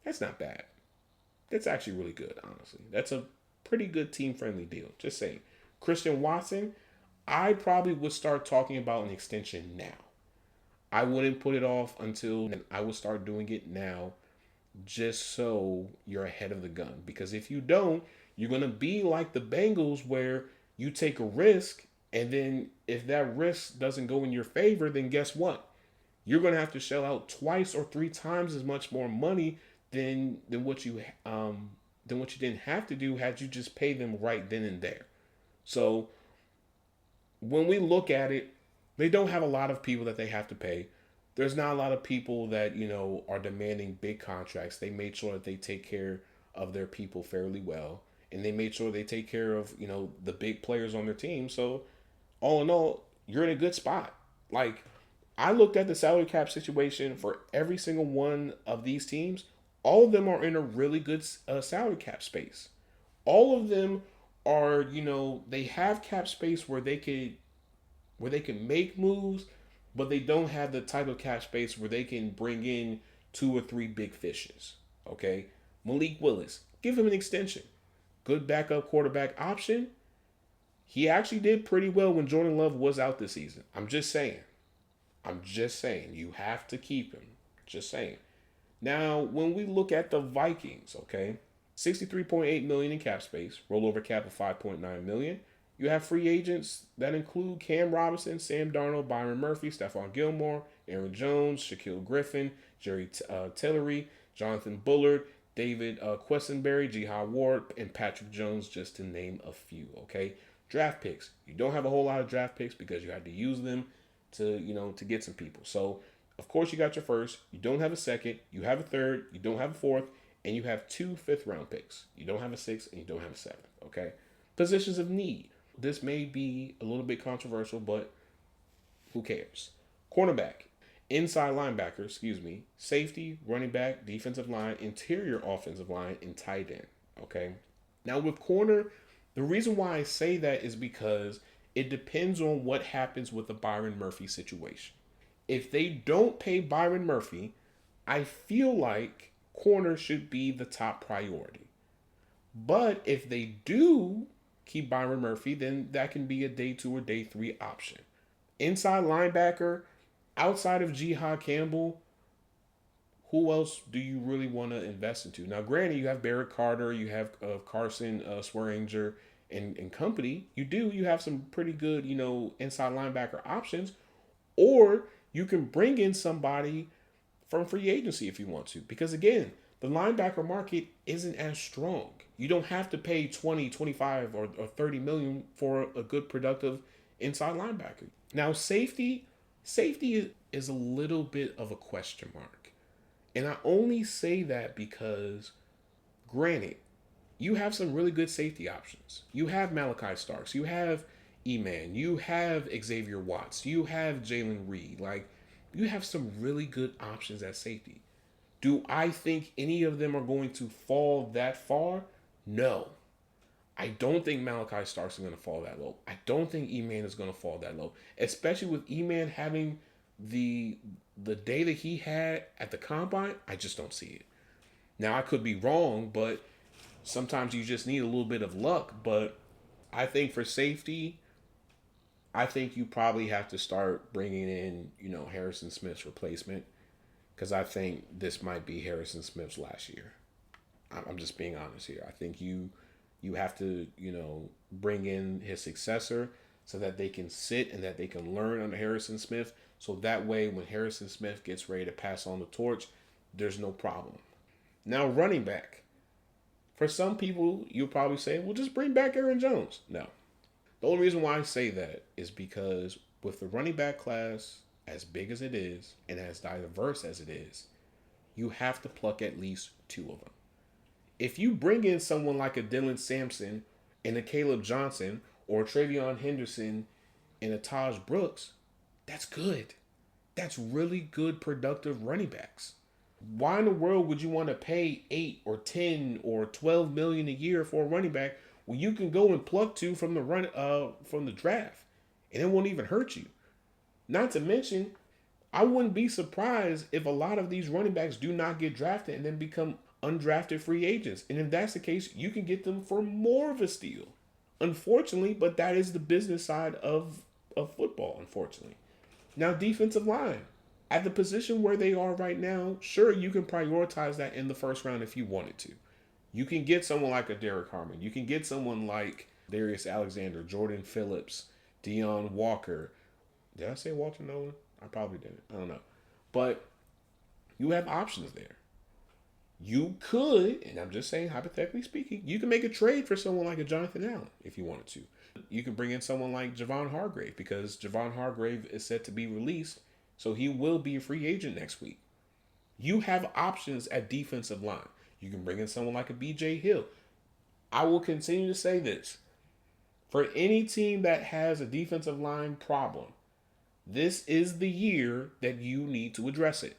That's not bad. That's actually really good, honestly. That's a pretty good team-friendly deal. Just saying. Christian Watson, I probably would start talking about an extension now. I wouldn't put it off until I would start doing it now, just so you're ahead of the gun. Because if you don't, you're going to be like the Bengals where you take a risk, and then if that risk doesn't go in your favor, then guess what? You're going to have to shell out twice or three times as much more money than what you didn't have to do had you just paid them right then and there. So when we look at it, they don't have a lot of people that they have to pay. There's not a lot of people that, are demanding big contracts. They made sure that they take care of their people fairly well. And they made sure they take care of, the big players on their team. So all in all, you're in a good spot. Like, I looked at the salary cap situation for every single one of these teams. All of them are in a really good salary cap space. All of them are, they have cap space where they can make moves, but they don't have the type of cap space where they can bring in two or three big fishes. Okay, Malik Willis, give him an extension. Good backup quarterback option. He actually did pretty well when Jordan Love was out this season. I'm just saying. You have to keep him. Just saying. Now, when we look at the Vikings, okay, $63.8 million in cap space, rollover cap of $5.9 million. You have free agents that include Cam Robinson, Sam Darnold, Byron Murphy, Stephon Gilmore, Aaron Jones, Shaquille Griffin, Jerry Tillery, Jonathan Bullard, David Quessenberry, Jihad Ward, and Patrick Jones, just to name a few, okay? Draft picks. You don't have a whole lot of draft picks because you had to use them to get some people. So, of course, you got your first. You don't have a second. You have a third. You don't have a fourth. And you have 2 fifth-round picks. You don't have a sixth, and you don't have a seventh, okay? Positions of need. This may be a little bit controversial, but who cares? Cornerback, inside linebacker, safety, running back, defensive line, interior offensive line, and tight end, okay? Now, with corner, the reason why I say that is because it depends on what happens with the Byron Murphy situation. If they don't pay Byron Murphy, I feel like corner should be the top priority. But if they do keep Byron Murphy, then that can be a day 2 or day 3 option. Inside linebacker, outside of Jihad Campbell, who else do you really want to invest into? Now, granted, you have Barrett Carter, you have Carson Swearinger and company. You have some pretty good, inside linebacker options. Or you can bring in somebody from free agency if you want to. Because again, the linebacker market isn't as strong. You don't have to pay 20, 25, or 30 million for a good productive inside linebacker. Now, safety is a little bit of a question mark. And I only say that because, granted, you have some really good safety options. You have Malachi Starks. You have E-Man. You have Xavier Watts. You have Jalen Reed. Like, you have some really good options at safety. Do I think any of them are going to fall that far? No. I don't think Malachi Starks is going to fall that low. I don't think E-Man is going to fall that low. Especially with E-Man having the day that he had at the combine, I just don't see it. Now, I could be wrong, but sometimes you just need a little bit of luck. But I think for safety, I think you probably have to start bringing in, Harrison Smith's replacement. Because I think this might be Harrison Smith's last year. I'm just being honest here. I think you have to, bring in his successor so that they can sit and that they can learn under Harrison Smith. So that way, when Harrison Smith gets ready to pass on the torch, there's no problem. Now, running back. For some people, you'll probably say, well, just bring back Aaron Jones. No. The only reason why I say that is because with the running back class as big as it is and as diverse as it is, you have to pluck at least 2 of them. If you bring in someone like a Dylan Sampson and a Caleb Johnson or a Travion Henderson and a Taj Brooks, that's good. That's really good productive running backs. Why in the world would you want to pay 8 or 10 or 12 million a year for a running back when you can go and pluck 2 from the draft and it won't even hurt you? Not to mention, I wouldn't be surprised if a lot of these running backs do not get drafted and then become undrafted free agents. And if that's the case, you can get them for more of a steal. Unfortunately, but that is the business side of football, unfortunately. Now, defensive line. At the position where they are right now, sure, you can prioritize that in the first round if you wanted to. You can get someone like a Derek Harmon. You can get someone like Darius Alexander, Jordan Phillips, Deion Walker. Did I say Walter Nolan? I probably didn't. I don't know. But you have options there. You could, and I'm just saying hypothetically speaking, you can make a trade for someone like a Jonathan Allen if you wanted to. You can bring in someone like Javon Hargrave because Javon Hargrave is set to be released, so he will be a free agent next week. You have options at defensive line. You can bring in someone like a BJ Hill. I will continue to say this. For any team that has a defensive line problem, this is the year that you need to address it.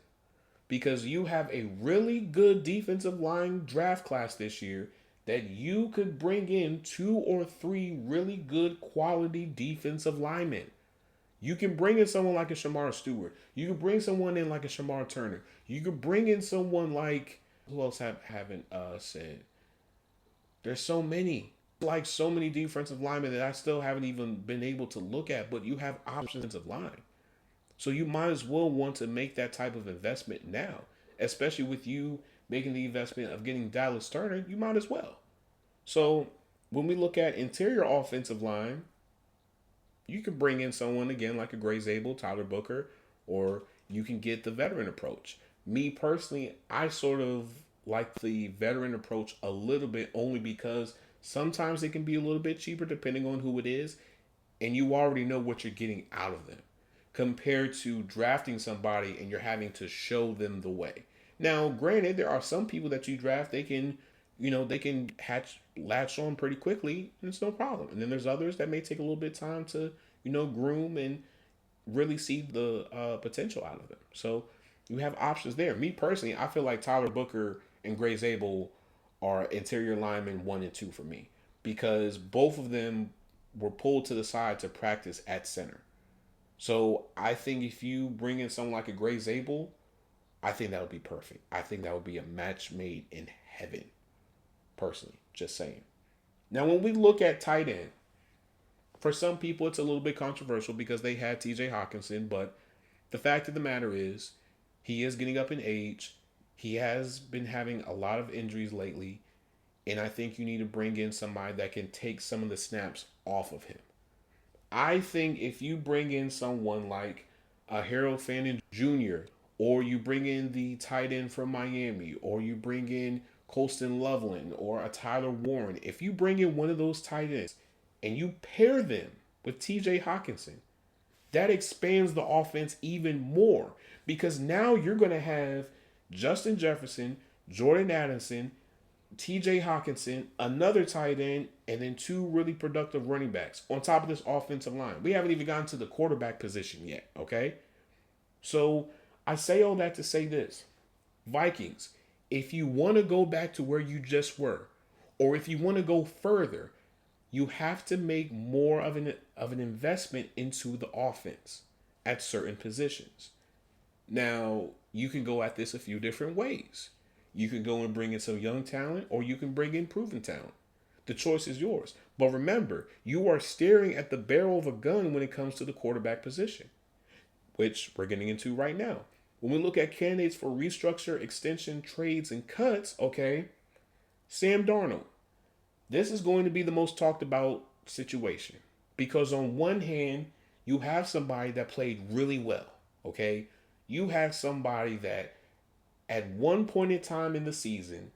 Because you have a really good defensive line draft class this year that you could bring in 2 or 3 really good quality defensive linemen. You can bring in someone like a Shamar Stewart. You can bring someone in like a Shamar Turner. You can bring in someone like, who else haven't said? There's so many. Like so many defensive linemen that I still haven't even been able to look at, but you have options of line. So you might as well want to make that type of investment now, especially with you making the investment of getting Dallas Turner, you might as well. So when we look at interior offensive line, you can bring in someone again like a Gray Zabel, Tyler Booker, or you can get the veteran approach. Me personally, I sort of like the veteran approach a little bit only because sometimes it can be a little bit cheaper depending on who it is, and you already know what you're getting out of them compared to drafting somebody and you're having to show them the way. Now, granted, there are some people that you draft, they can latch on pretty quickly, and it's no problem. And then there's others that may take a little bit of time to, groom and really see the potential out of them. So you have options there. Me personally, I feel like Tyler Booker and Gray Zabel are interior linemen 1 and 2 for me because both of them were pulled to the side to practice at center. So I think if you bring in someone like a Gray Zabel, I think that would be perfect. I think that would be a match made in heaven. Personally, just saying. Now, when we look at tight end, for some people it's a little bit controversial because they had TJ Hawkinson, but the fact of the matter is he is getting up in age. He has been having a lot of injuries lately, and I think you need to bring in somebody that can take some of the snaps off of him. I think if you bring in someone like a Harold Fannin Jr., or you bring in the tight end from Miami, or you bring in Colston Loveland, or a Tyler Warren, if you bring in one of those tight ends and you pair them with TJ Hawkinson, that expands the offense even more because now you're going to have Justin Jefferson, Jordan Addison, TJ Hawkinson, another tight end, and then 2 really productive running backs on top of this offensive line. We haven't even gotten to the quarterback position yet, okay? So I say all that to say this. Vikings, if you want to go back to where you just were, or if you want to go further, you have to make more of an investment into the offense at certain positions. Now, you can go at this a few different ways. You can go and bring in some young talent, or you can bring in proven talent. The choice is yours. But remember, you are staring at the barrel of a gun when it comes to the quarterback position, which we're getting into right now. When we look at candidates for restructure, extension, trades, and cuts, okay, Sam Darnold. This is going to be the most talked about situation because on one hand, you have somebody that played really well, okay? You have somebody that at one point in time in the season,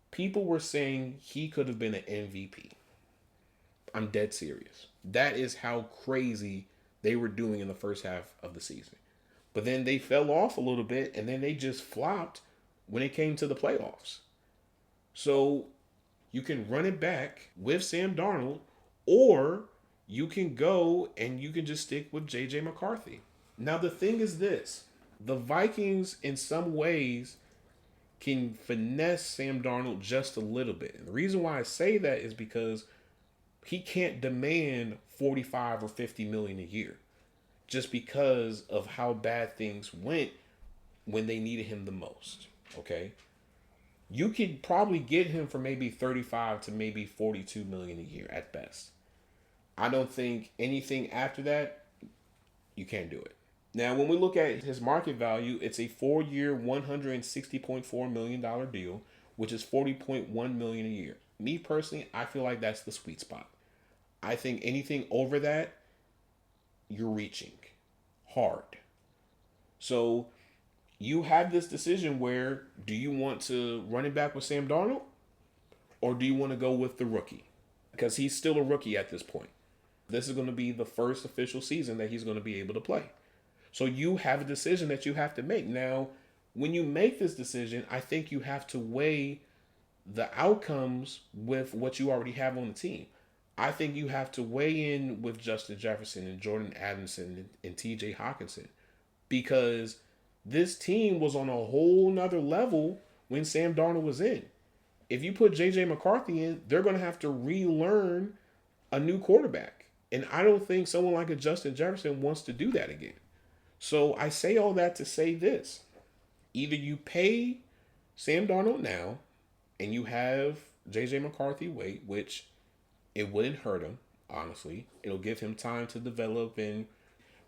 people were saying he could have been an MVP. I'm dead serious. That is how crazy they were doing in the first half of the season. But then they fell off a little bit, and then they just flopped when it came to the playoffs. So you can run it back with Sam Darnold, or you can go and you can just stick with J.J. McCarthy. Now, the thing is this. The Vikings, in some ways, can finesse Sam Darnold just a little bit. And the reason why I say that is because he can't demand 45 or 50 million a year just because of how bad things went when they needed him the most. Okay? You could probably get him for maybe 35 to maybe 42 million a year at best. I don't think anything after that, you can't do it. Now, when we look at his market value, it's a 4-year, $160.4 million deal, which is $40.1 million a year. Me personally, I feel like that's the sweet spot. I think anything over that, you're reaching hard. So you have this decision where do you want to run it back with Sam Darnold or do you want to go with the rookie? Because he's still a rookie at this point. This is going to be the first official season that he's going to be able to play. So you have a decision that you have to make. Now, when you make this decision, I think you have to weigh the outcomes with what you already have on the team. I think you have to weigh in with Justin Jefferson and Jordan Addison and TJ Hawkinson because this team was on a whole nother level when Sam Darnold was in. If you put JJ McCarthy in, they're going to have to relearn a new quarterback. And I don't think someone like a Justin Jefferson wants to do that again. So I say all that to say this. Either you pay Sam Darnold now and you have JJ McCarthy wait, which it wouldn't hurt him, honestly. It'll give him time to develop and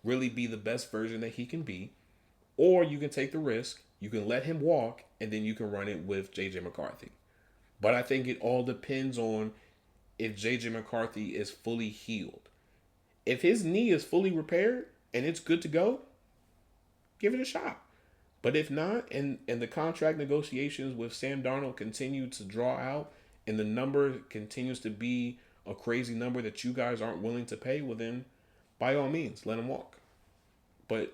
really be the best version that he can be. Or you can take the risk, you can let him walk, and then you can run it with JJ McCarthy. But I think it all depends on if JJ McCarthy is fully healed. If his knee is fully repaired and it's good to go, give it a shot. But if not, and the contract negotiations with Sam Darnold continue to draw out and the number continues to be a crazy number that you guys aren't willing to pay, well then, by all means, let him walk. But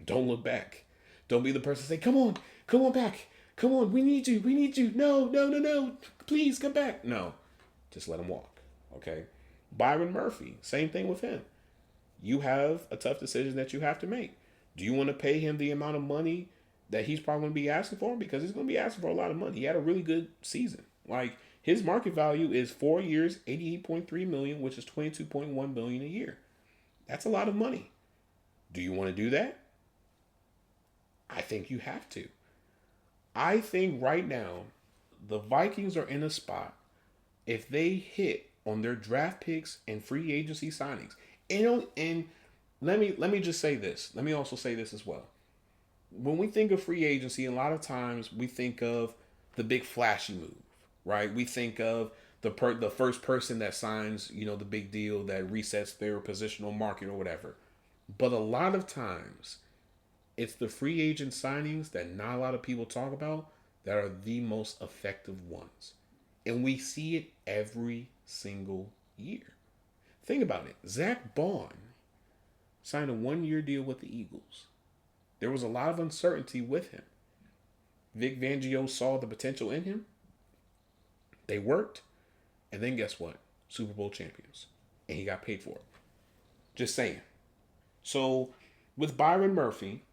don't look back. Don't be the person to say, come on back. Come on, we need you. No. Please come back. No, just let him walk, okay? Byron Murphy, same thing with him. You have a tough decision that you have to make. Do you want to pay him the amount of money that he's probably going to be asking for? Because he's going to be asking for a lot of money. He had a really good season. Like, his market value is 4 years, $88.3 million, which is $22.1 million a year. That's a lot of money. Do you want to do that? I think you have to. I think right now, the Vikings are in a spot, if they hit on their draft picks and free agency signings, and let me just say this. Let me also say this as well. When we think of free agency, a lot of times we think of the big flashy move, right? We think of the first person that signs, the big deal that resets their positional market or whatever. But a lot of times, it's the free agent signings that not a lot of people talk about that are the most effective ones. And we see it every single year. Think about it. Zack Baun signed a 1-year deal with the Eagles. There was a lot of uncertainty with him. Vic Fangio saw the potential in him. They worked. And then guess what? Super Bowl champions. And he got paid for it. Just saying. So with Byron Murphy,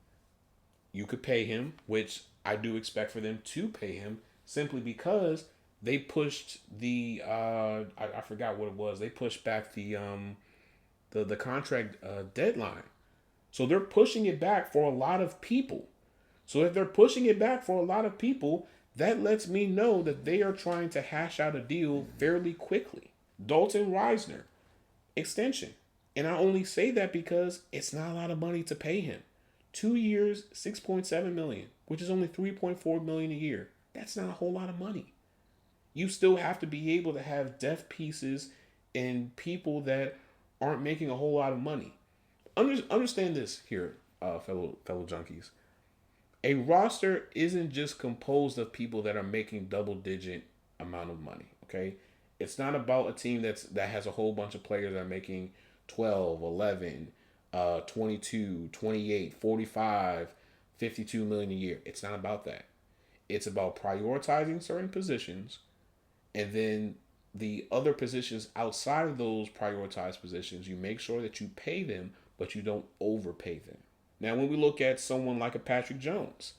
you could pay him, which I do expect for them to pay him, simply because they pushed the I forgot what it was. They pushed back the contract deadline. So they're pushing it back for a lot of people. So if they're pushing it back for a lot of people, that lets me know that they are trying to hash out a deal fairly quickly. Dalton Reisner, extension. And I only say that because it's not a lot of money to pay him. 2 years, $6.7 million, which is only $3.4 million a year. That's not a whole lot of money. You still have to be able to have depth pieces and people that aren't making a whole lot of money. Understand this here, fellow junkies. A roster isn't just composed of people that are making double-digit amount of money, okay? It's not about a team that has a whole bunch of players that are making 12, 11, 22, 28, 45, 52 million a year. It's not about that. It's about prioritizing certain positions, and then the other positions outside of those prioritized positions, you make sure that you pay them, but you don't overpay them. Now, when we look at someone like a Patrick Jones,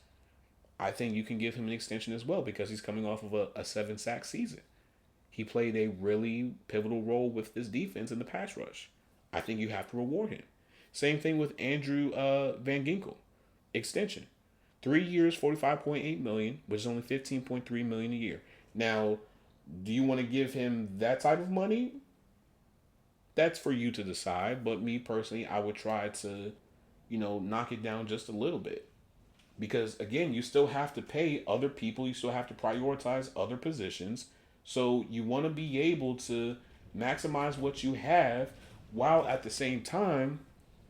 I think you can give him an extension as well because he's coming off of a 7-sack season. He played a really pivotal role with this defense in the pass rush. I think you have to reward him. Same thing with Andrew Van Ginkel. Extension. 3 years, $45.8 million, which is only $15.3 million a year. Now, do you want to give him that type of money? That's for you to decide. But me personally, I would try to knock it down just a little bit. Because again, you still have to pay other people, you still have to prioritize other positions. So you want to be able to maximize what you have while at the same time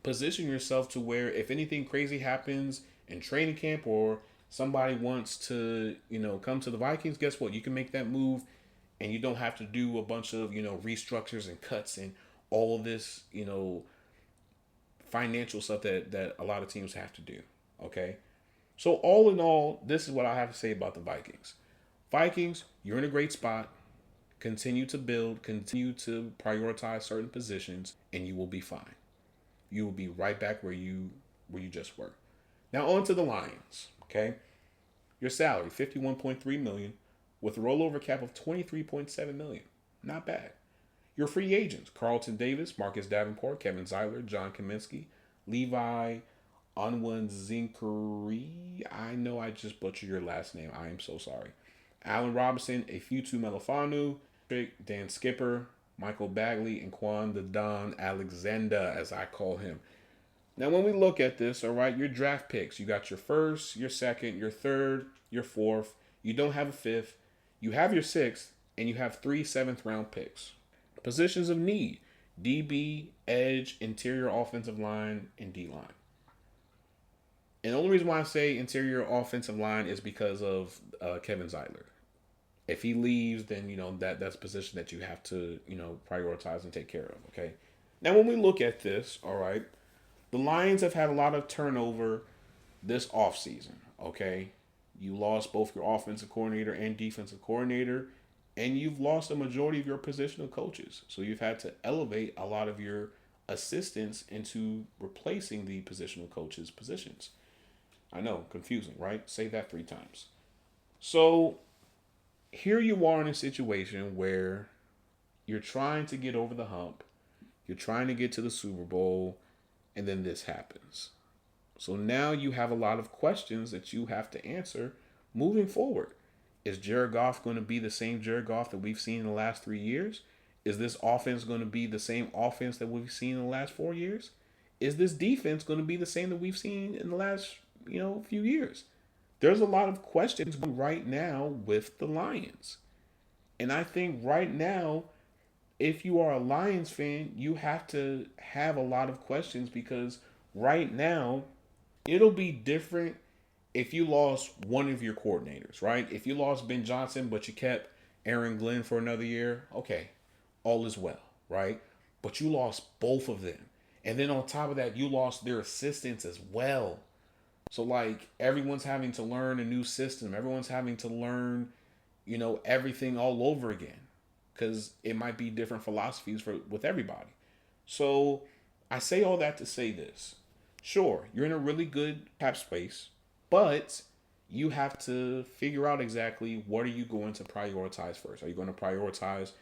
position yourself to where if anything crazy happens in training camp or somebody wants to, come to the Vikings, guess what? You can make that move and you don't have to do a bunch of, restructures and cuts and all of this, financial stuff that a lot of teams have to do. Okay. So all in all, this is what I have to say about the Vikings. Vikings, you're in a great spot. Continue to build, continue to prioritize certain positions, and you will be fine. You will be right back where you just were. Now on to the Lions. Okay. Your salary, $51.3 million, with a rollover cap of $23.7 million. Not bad. Your free agents, Carlton Davis, Marcus Davenport, Kevin Zeiler, John Kaminsky, Levi Onwenzinguri. I know I just butchered your last name. I am so sorry. Allen Robinson, Afutu Melifanu, Dan Skipper, Michael Bagley, and Quan the Don Alexander, as I call him. Now, when we look at this, all right, your draft picks, you got your first, your second, your third, your fourth. You don't have a fifth. You have your sixth, and you have 3 seventh-round picks. Positions of need, DB, edge, interior offensive line, and D-line. And the only reason why I say interior offensive line is because of Kevin Zeiler. If he leaves, then, that's a position that you have to, prioritize and take care of, okay? Now, when we look at this, all right, the Lions have had a lot of turnover this offseason, okay? You lost both your offensive coordinator and defensive coordinator, and you've lost a majority of your positional coaches. So you've had to elevate a lot of your assistants into replacing the positional coaches' positions. I know, confusing, right? Say that 3 times. So here you are in a situation where you're trying to get over the hump. You're trying to get to the Super Bowl, and then this happens. So now you have a lot of questions that you have to answer moving forward. Is Jared Goff going to be the same Jared Goff that we've seen in the last 3 years? Is this offense going to be the same offense that we've seen in the last 4 years? Is this defense going to be the same that we've seen in the last, few years? There's a lot of questions right now with the Lions. And I think right now, if you are a Lions fan, you have to have a lot of questions because right now, it'll be different if you lost one of your coordinators, right? If you lost Ben Johnson, but you kept Aaron Glenn for another year, okay, all is well, right? But you lost both of them. And then on top of that, you lost their assistants as well. So, everyone's having to learn a new system. Everyone's having to learn, everything all over again. Because it might be different philosophies with everybody. So, I say all that to say this. Sure, you're in a really good cap space. But you have to figure out exactly what are you going to prioritize first. Are you going to prioritize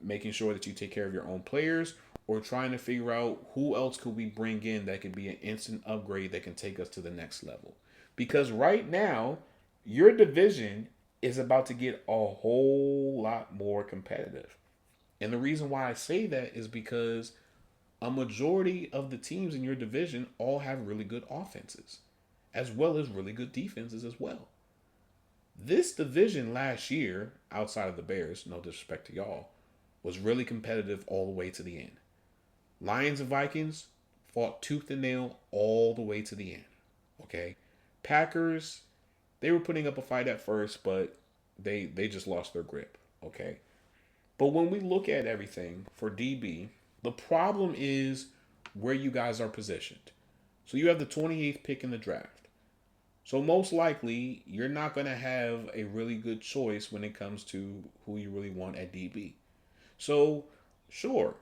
making sure that you take care of your own players or trying to figure out who else could we bring in that could be an instant upgrade that can take us to the next level? Because right now, your division is about to get a whole lot more competitive. And the reason why I say that is because a majority of the teams in your division all have really good offenses, as well as really good defenses as well. This division last year, outside of the Bears, no disrespect to y'all, was really competitive all the way to the end. Lions and Vikings fought tooth and nail all the way to the end. Okay? Packers, they were putting up a fight at first, but they just lost their grip. Okay? But when we look at everything for DB, the problem is where you guys are positioned. So you have the 28th pick in the draft. So most likely, you're not going to have a really good choice when it comes to who you really want at DB. So, sure,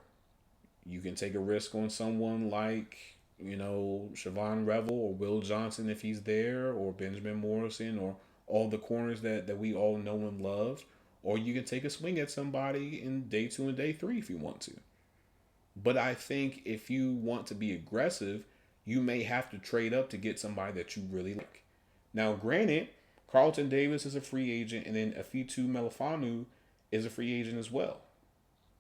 you can take a risk on someone like, Siobhan Revel or Will Johnson if he's there, or Benjamin Morrison, or all the corners that we all know and love. Or you can take a swing at somebody in day 2 and day 3 if you want to. But I think if you want to be aggressive, you may have to trade up to get somebody that you really like. Now, granted, Carlton Davis is a free agent, and then Afitu Melifanu is a free agent as well.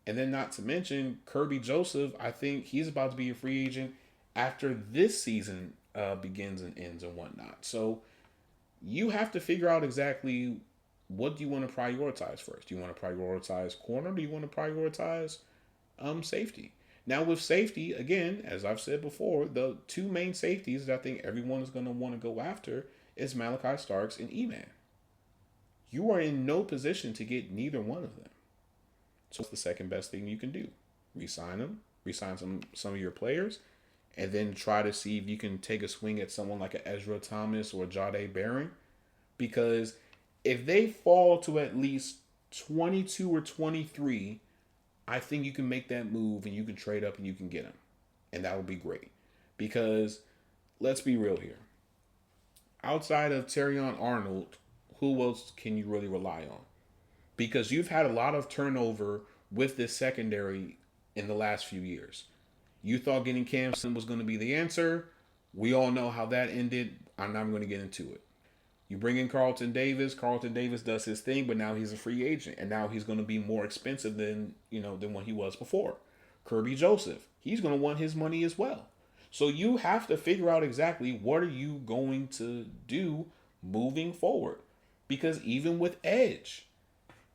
And then not to mention, Kirby Joseph, I think he's about to be a free agent after this season begins and ends and whatnot. So you have to figure out exactly what do you want to prioritize first. Do you want to prioritize corner? Do you want to prioritize safety? Now with safety, again, as I've said before, the two main safeties that I think everyone is going to want to go after is Malachi Starks and E-Man. You are in no position to get neither one of them. So it's the second best thing you can do. Resign them, resign some of your players, and then try to see if you can take a swing at someone like an Ezra Thomas or Jahdae Barron. Because if they fall to at least 22 or 23, I think you can make that move and you can trade up and you can get them. And that would be great. Because let's be real here. Outside of Terrion Arnold, who else can you really rely on? Because you've had a lot of turnover with this secondary in the last few years. You thought getting Camson was going to be the answer. We all know how that ended. I'm not going to get into it. You bring in Carlton Davis. Carlton Davis does his thing, but now he's a free agent, and now he's going to be more expensive than what he was before. Kirby Joseph, he's going to want his money as well. So you have to figure out exactly what are you going to do moving forward. Because even with edge,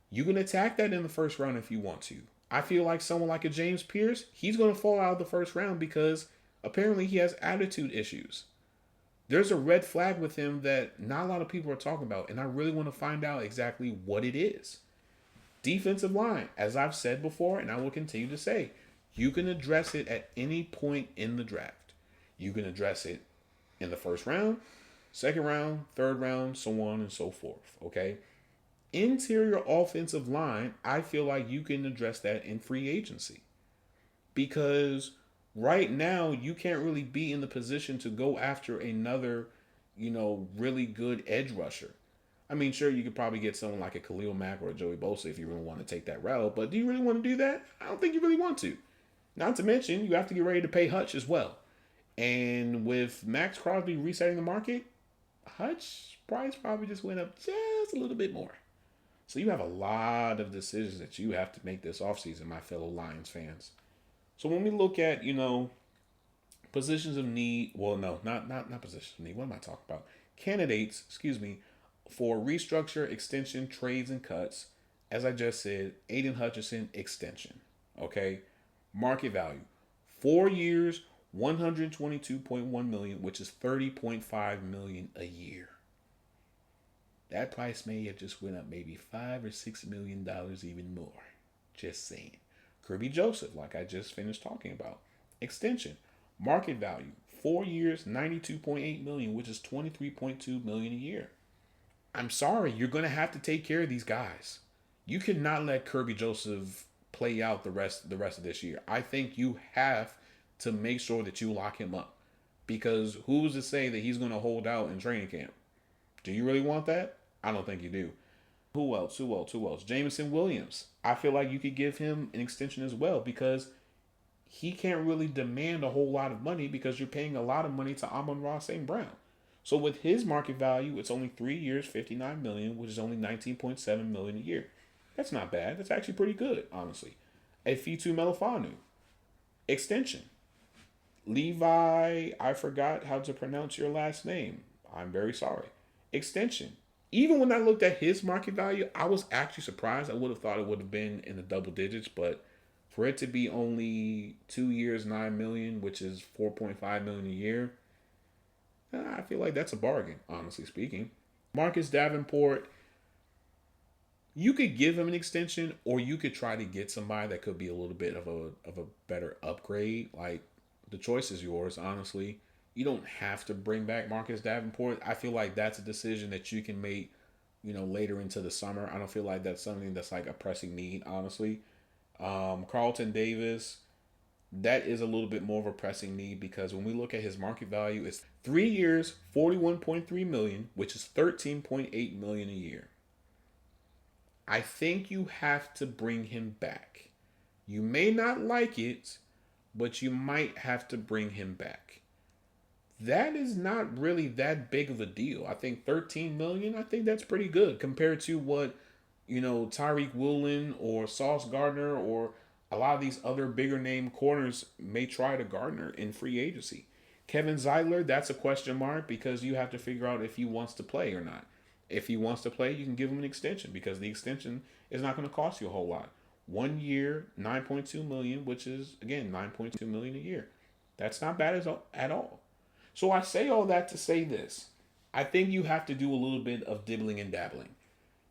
you can attack that in the first round if you want to. I feel like someone like a James Pierce, he's going to fall out of the first round because apparently he has attitude issues. There's a red flag with him that not a lot of people are talking about, and I really want to find out exactly what it is. Defensive line, as I've said before, and I will continue to say, you can address it at any point in the draft. You can address it in the first round, second round, third round, so on and so forth, okay? Interior offensive line, I feel like you can address that in free agency. Because right now, you can't really be in the position to go after another, really good edge rusher. I mean, sure, you could probably get someone like a Khalil Mack or a Joey Bosa if you really want to take that route, but do you really want to do that? I don't think you really want to. Not to mention, you have to get ready to pay Hutch as well. And with Maxx Crosby resetting the market, Hutch price probably just went up just a little bit more. So you have a lot of decisions that you have to make this offseason, my fellow Lions fans. So when we look at, positions of need, well, no, not positions of need. What am I talking about? Candidates, for restructure, extension, trades, and cuts. As I just said, Aiden Hutchinson extension. Okay, market value, 4 years, $122.1 million, which is $30.5 million a year. That price may have just went up maybe $5 or $6 million even more. Just saying. Kirby Joseph, like I just finished talking about. Extension. Market value. 4 years, $92.8 million, which is $23.2 million a year. I'm sorry, you're going to have to take care of these guys. You cannot let Kirby Joseph play out the rest of this year. I think you have to make sure that you lock him up. Because who's to say that he's going to hold out in training camp? Do you really want that? I don't think you do. Who else? Jameson Williams. I feel like you could give him an extension as well because he can't really demand a whole lot of money because you're paying a lot of money to Amon-Ra St. Brown. So with his market value, it's only 3 years, $59 million, which is only $19.7 million a year. That's not bad. That's actually pretty good, honestly. Efitu Melifanu. Extension. Levi, I forgot how to pronounce your last name. I'm very sorry. Extension. Even when I looked at his market value, I was actually surprised. I would have thought it would have been in the double digits, but for it to be only 2 years, $9 million, which is $4.5 million a year, I feel like that's a bargain, honestly speaking. Marcus Davenport, you could give him an extension, or you could try to get somebody that could be a little bit of a better upgrade. Like, the choice is yours, honestly. You don't have to bring back Marcus Davenport. I feel like that's a decision that you can make, later into the summer. I don't feel like that's something that's like a pressing need, honestly. Carlton Davis, that is a little bit more of a pressing need because when we look at his market value, it's 3 years, $41.3 million, which is $13.8 million a year. I think you have to bring him back. You may not like it, but you might have to bring him back. That is not really that big of a deal. I think $13 million, I think that's pretty good compared to what, Tyreek Woolen or Sauce Gardner or a lot of these other bigger name corners may try to garner in free agency. Kevin Zeitler, that's a question mark because you have to figure out if he wants to play or not. If he wants to play, you can give him an extension because the extension is not going to cost you a whole lot. 1 year, 9.2 million, which is again 9.2 million a year. That's not bad at all. So I say all that to say this. I think you have to do a little bit of dibbling and dabbling.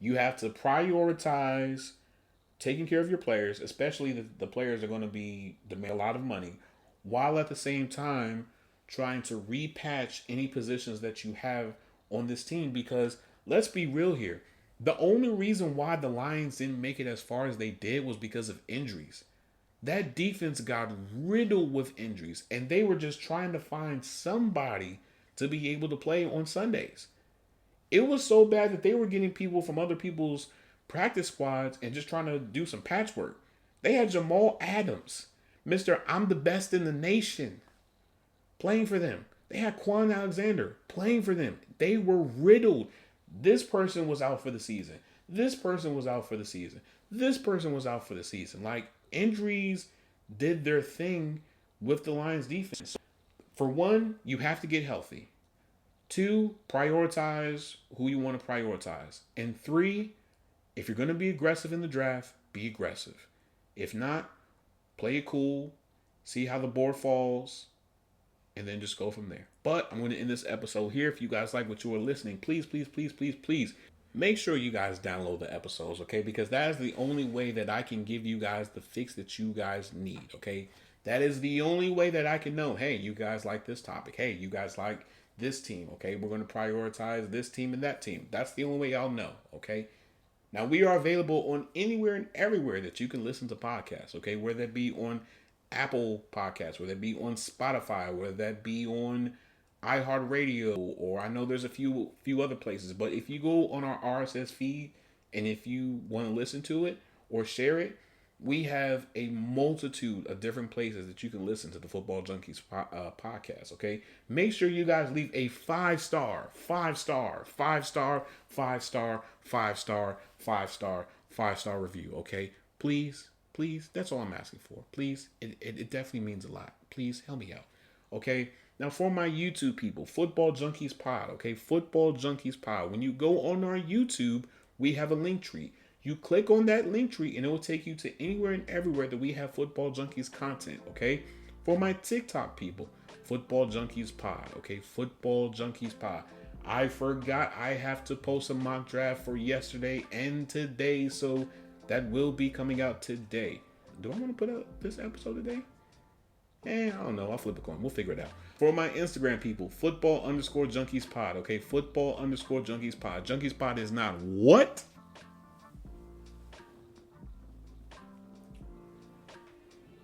You have to prioritize taking care of your players, especially the players are going to be demand a lot of money, while at the same time trying to repatch any positions that you have on this team. Because let's be real here, the only reason why the Lions didn't make it as far as they did was because of injuries. That defense got riddled with injuries, and they were just trying to find somebody to be able to play on Sundays. It was so bad that they were getting people from other people's practice squads and just trying to do some patchwork. They had Jamal Adams, Mr. I'm the best in the nation, playing for them. They had Quan Alexander playing for them. They were riddled. This person was out for the season. This person was out for the season. This person was out for the season. Like, injuries did their thing with the Lions defense. For one, you have to get healthy. Two, prioritize who you want to prioritize. And three, if you're going to be aggressive in the draft, be aggressive. If not, play it cool, see how the board falls, and then just go from there. But I'm going to end this episode here. If you guys like what you are listening, please, please, please, please, please make sure you guys download the episodes, okay? Because that is the only way that I can give you guys the fix that you guys need, okay? That is the only way that I can know, hey, you guys like this topic. Hey, you guys like this team, okay? We're going to prioritize this team and that team. That's the only way I'll know, okay? Now, we are available on anywhere and everywhere that you can listen to podcasts, okay? Whether that be on Apple Podcasts, whether that be on Spotify, whether that be on iHeartRadio, or I know there's a few other places. But if you go on our RSS feed and if you want to listen to it or share it, we have a multitude of different places that you can listen to the Football Junkies podcast, okay? Make sure you guys leave a 5-star review, okay? Please, please, that's all I'm asking for. Please, it definitely means a lot. Please help me out, okay? Now, for my YouTube people, Football Junkies Pod, okay? Football Junkies Pod. When you go on our YouTube, we have a link tree. You click on that link tree and it will take you to anywhere and everywhere that we have Football Junkies content, okay? For my TikTok people, Football Junkies Pod, okay? Football Junkies Pod. I forgot I have to post a mock draft for yesterday and today, so that will be coming out today. Do I want to put out this episode today? I don't know. I'll flip a coin. We'll figure it out. For my Instagram people, Football_Junkies Pod, okay? Football_Junkies Pod. Junkies Pod is not what?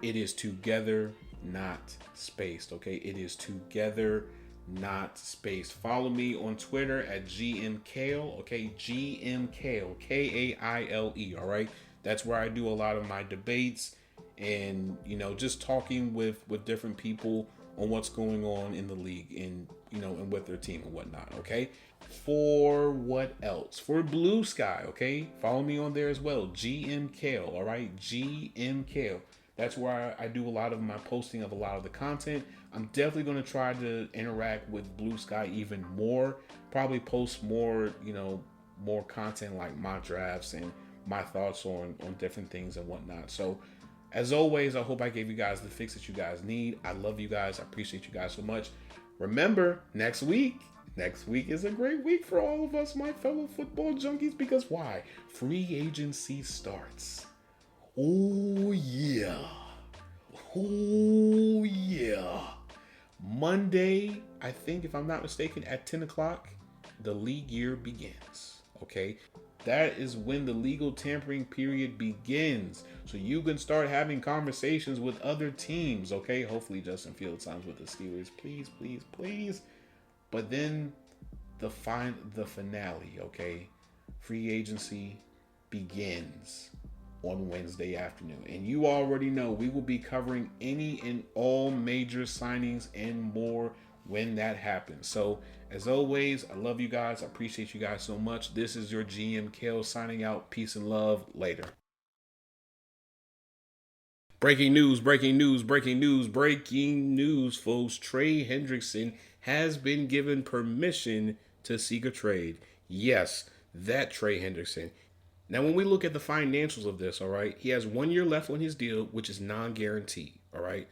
It is together, not spaced, okay? It is together, not spaced. Follow me on Twitter at GMKale, okay? GMKale, Kaile, all right? That's where I do a lot of my debates and, you know, just talking with different people on what's going on in the league and, you know, and with their team and whatnot, okay? For what else? For Blue Sky, okay? Follow me on there as well. GMKale, all right? GMKale. That's where I do a lot of my posting of a lot of the content. I'm definitely going to try to interact with Blue Sky even more. Probably post more, you know, more content like my drafts and my thoughts on different things and whatnot. So, as always, I hope I gave you guys the fix that you guys need. I love you guys. I appreciate you guys so much. Remember, next week is a great week for all of us, my fellow football junkies, because why? Free agency starts. Oh, yeah. Oh, yeah. Monday, I think, if I'm not mistaken, at 10 o'clock, the league year begins, okay? That is when the legal tampering period begins. So you can start having conversations with other teams, okay? Hopefully Justin Fields signs with the Steelers. Please, please, please. But then the finale, okay? Free agency begins on Wednesday afternoon. And you already know we will be covering any and all major signings and more when that happens. So, as always, I love you guys. I appreciate you guys so much. This is your GM Kale signing out. Peace and love. Later. Breaking news, breaking news, breaking news, breaking news, folks. Trey Hendrickson has been given permission to seek a trade. Yes, that Trey Hendrickson. Now, when we look at the financials of this, all right, he has 1 year left on his deal, which is non-guaranteed, all right.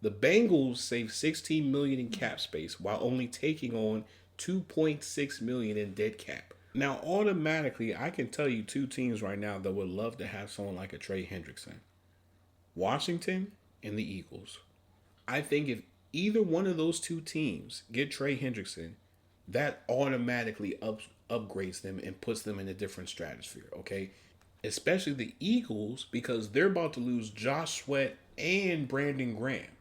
The Bengals save 16 million in cap space while only taking on 2.6 million in dead cap. Now, automatically, I can tell you two teams right now that would love to have someone like a Trey Hendrickson. Washington and the Eagles. I think if either one of those two teams get Trey Hendrickson, that automatically upgrades them and puts them in a different stratosphere, okay? Especially the Eagles, because they're about to lose Josh Sweat and Brandon Graham.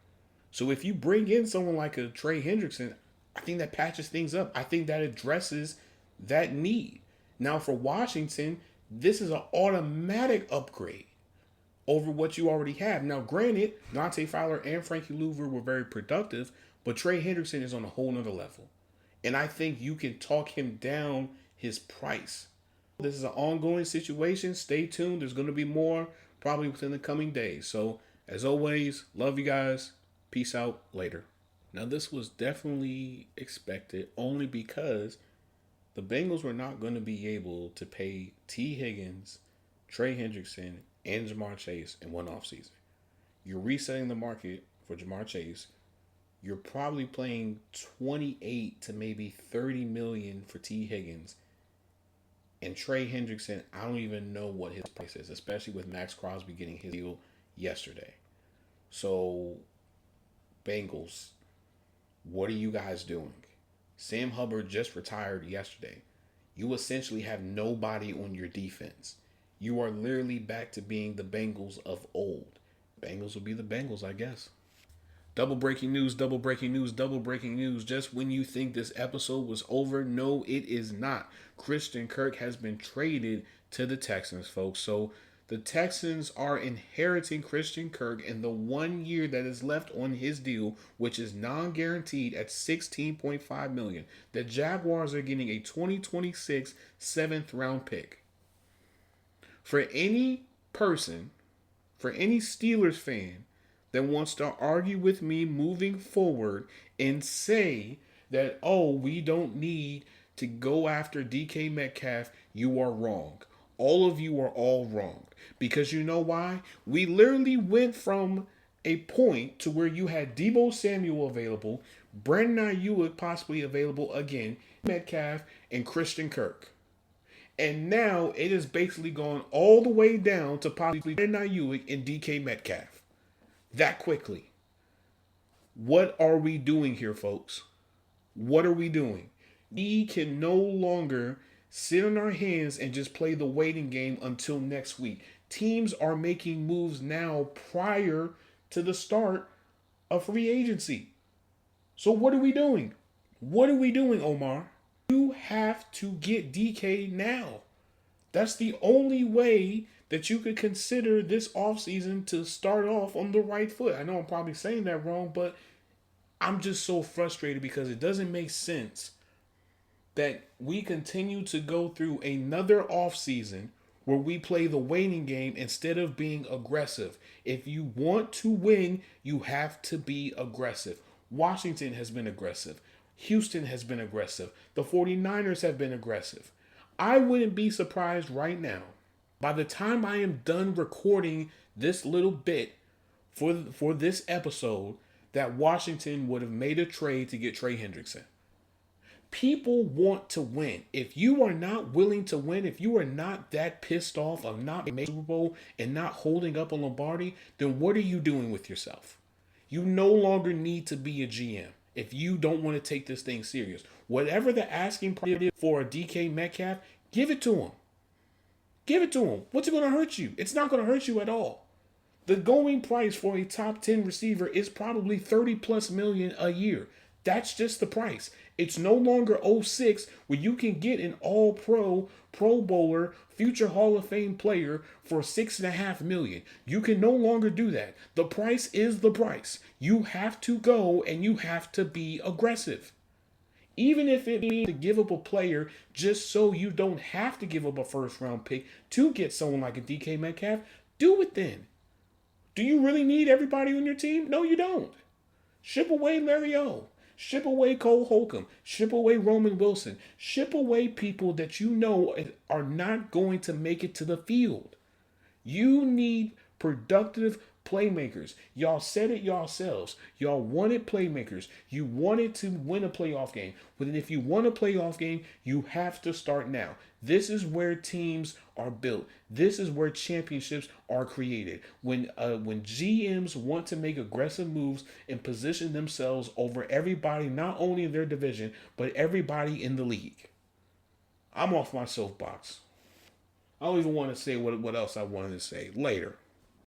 So if you bring in someone like a Trey Hendrickson, I think that patches things up. I think that addresses that need. Now for Washington, this is an automatic upgrade over what you already have. Now granted, Dante Fowler and Frankie Louver were very productive, but Trey Hendrickson is on a whole nother level. And I think you can talk him down his price. This is an ongoing situation. Stay tuned. There's going to be more probably within the coming days. So as always, love you guys. Peace out. Later. Now this was definitely expected only because the Bengals were not going to be able to pay T. Higgins, Trey Hendrickson, and Jamar Chase in one offseason. You're resetting the market for Jamar Chase. You're probably playing 28 to maybe 30 million for T. Higgins. And Trey Hendrickson, I don't even know what his price is, especially with Maxx Crosby getting his deal yesterday. So, Bengals, what are you guys doing? Sam Hubbard just retired yesterday. You essentially have nobody on your defense. You are literally back to being the Bengals of old. Bengals will be the Bengals, I guess. Double breaking news, double breaking news, double breaking news. Just when you think this episode was over, no, it is not. Christian Kirk has been traded to the Texans, folks. So the Texans are inheriting Christian Kirk in the 1 year that is left on his deal, which is non-guaranteed at $16.5 million. The Jaguars are getting a 2026 7th-round pick. For any person, for any Steelers fan that wants to argue with me moving forward and say that, oh, we don't need to go after DK Metcalf, you are wrong. All of you are all wrong. Because you know why? We literally went from a point to where you had Deebo Samuel available, Brandon Ayuk possibly available again, Metcalf, and Christian Kirk. And now it has basically gone all the way down to possibly Brandon Ayuk and DK Metcalf. That quickly. What are we doing here, folks? What are we doing? We can no longer sit on our hands and just play the waiting game until next week. Teams are making moves now prior to the start of free agency. So what are we doing? What are we doing, Omar? You have to get DK now. That's the only way that you could consider this offseason to start off on the right foot. I know I'm probably saying that wrong, but I'm just so frustrated because it doesn't make sense that we continue to go through another offseason where we play the waiting game instead of being aggressive. If you want to win, you have to be aggressive. Washington has been aggressive. Houston has been aggressive. The 49ers have been aggressive. I wouldn't be surprised right now, by the time I am done recording this little bit for this episode, that Washington would have made a trade to get Trey Hendrickson. People want to win. If you are not willing to win, if you are not that pissed off of not making Super Bowl and not holding up a Lombardi, then what are you doing with yourself? You no longer need to be a GM if you don't want to take this thing serious. Whatever the asking price is for a DK Metcalf, give it to him. Give it to him. What's it going to hurt you? It's not going to hurt you at all. The going price for a top 10 receiver is probably 30 plus million a year. That's just the price. It's no longer 06 where you can get an all-pro, Pro Bowler, future Hall of Fame player for $6.5 million. You can no longer do that. The price is the price. You have to go and you have to be aggressive. Even if it means to give up a player just so you don't have to give up a first-round pick to get someone like a DK Metcalf, do it then. Do you really need everybody on your team? No, you don't. Ship away Larry O. Ship away Cole Holcomb. Ship away Roman Wilson. Ship away people that you know are not going to make it to the field. You need productive playmakers. Y'all said it yourselves. Y'all wanted playmakers. You wanted to win a playoff game. But if you want a playoff game, you have to start now. This is where teams are built. This is where championships are created. When GMs want to make aggressive moves and position themselves over everybody, not only in their division, but everybody in the league. I'm off my soapbox. I don't even want to say what else I wanted to say later.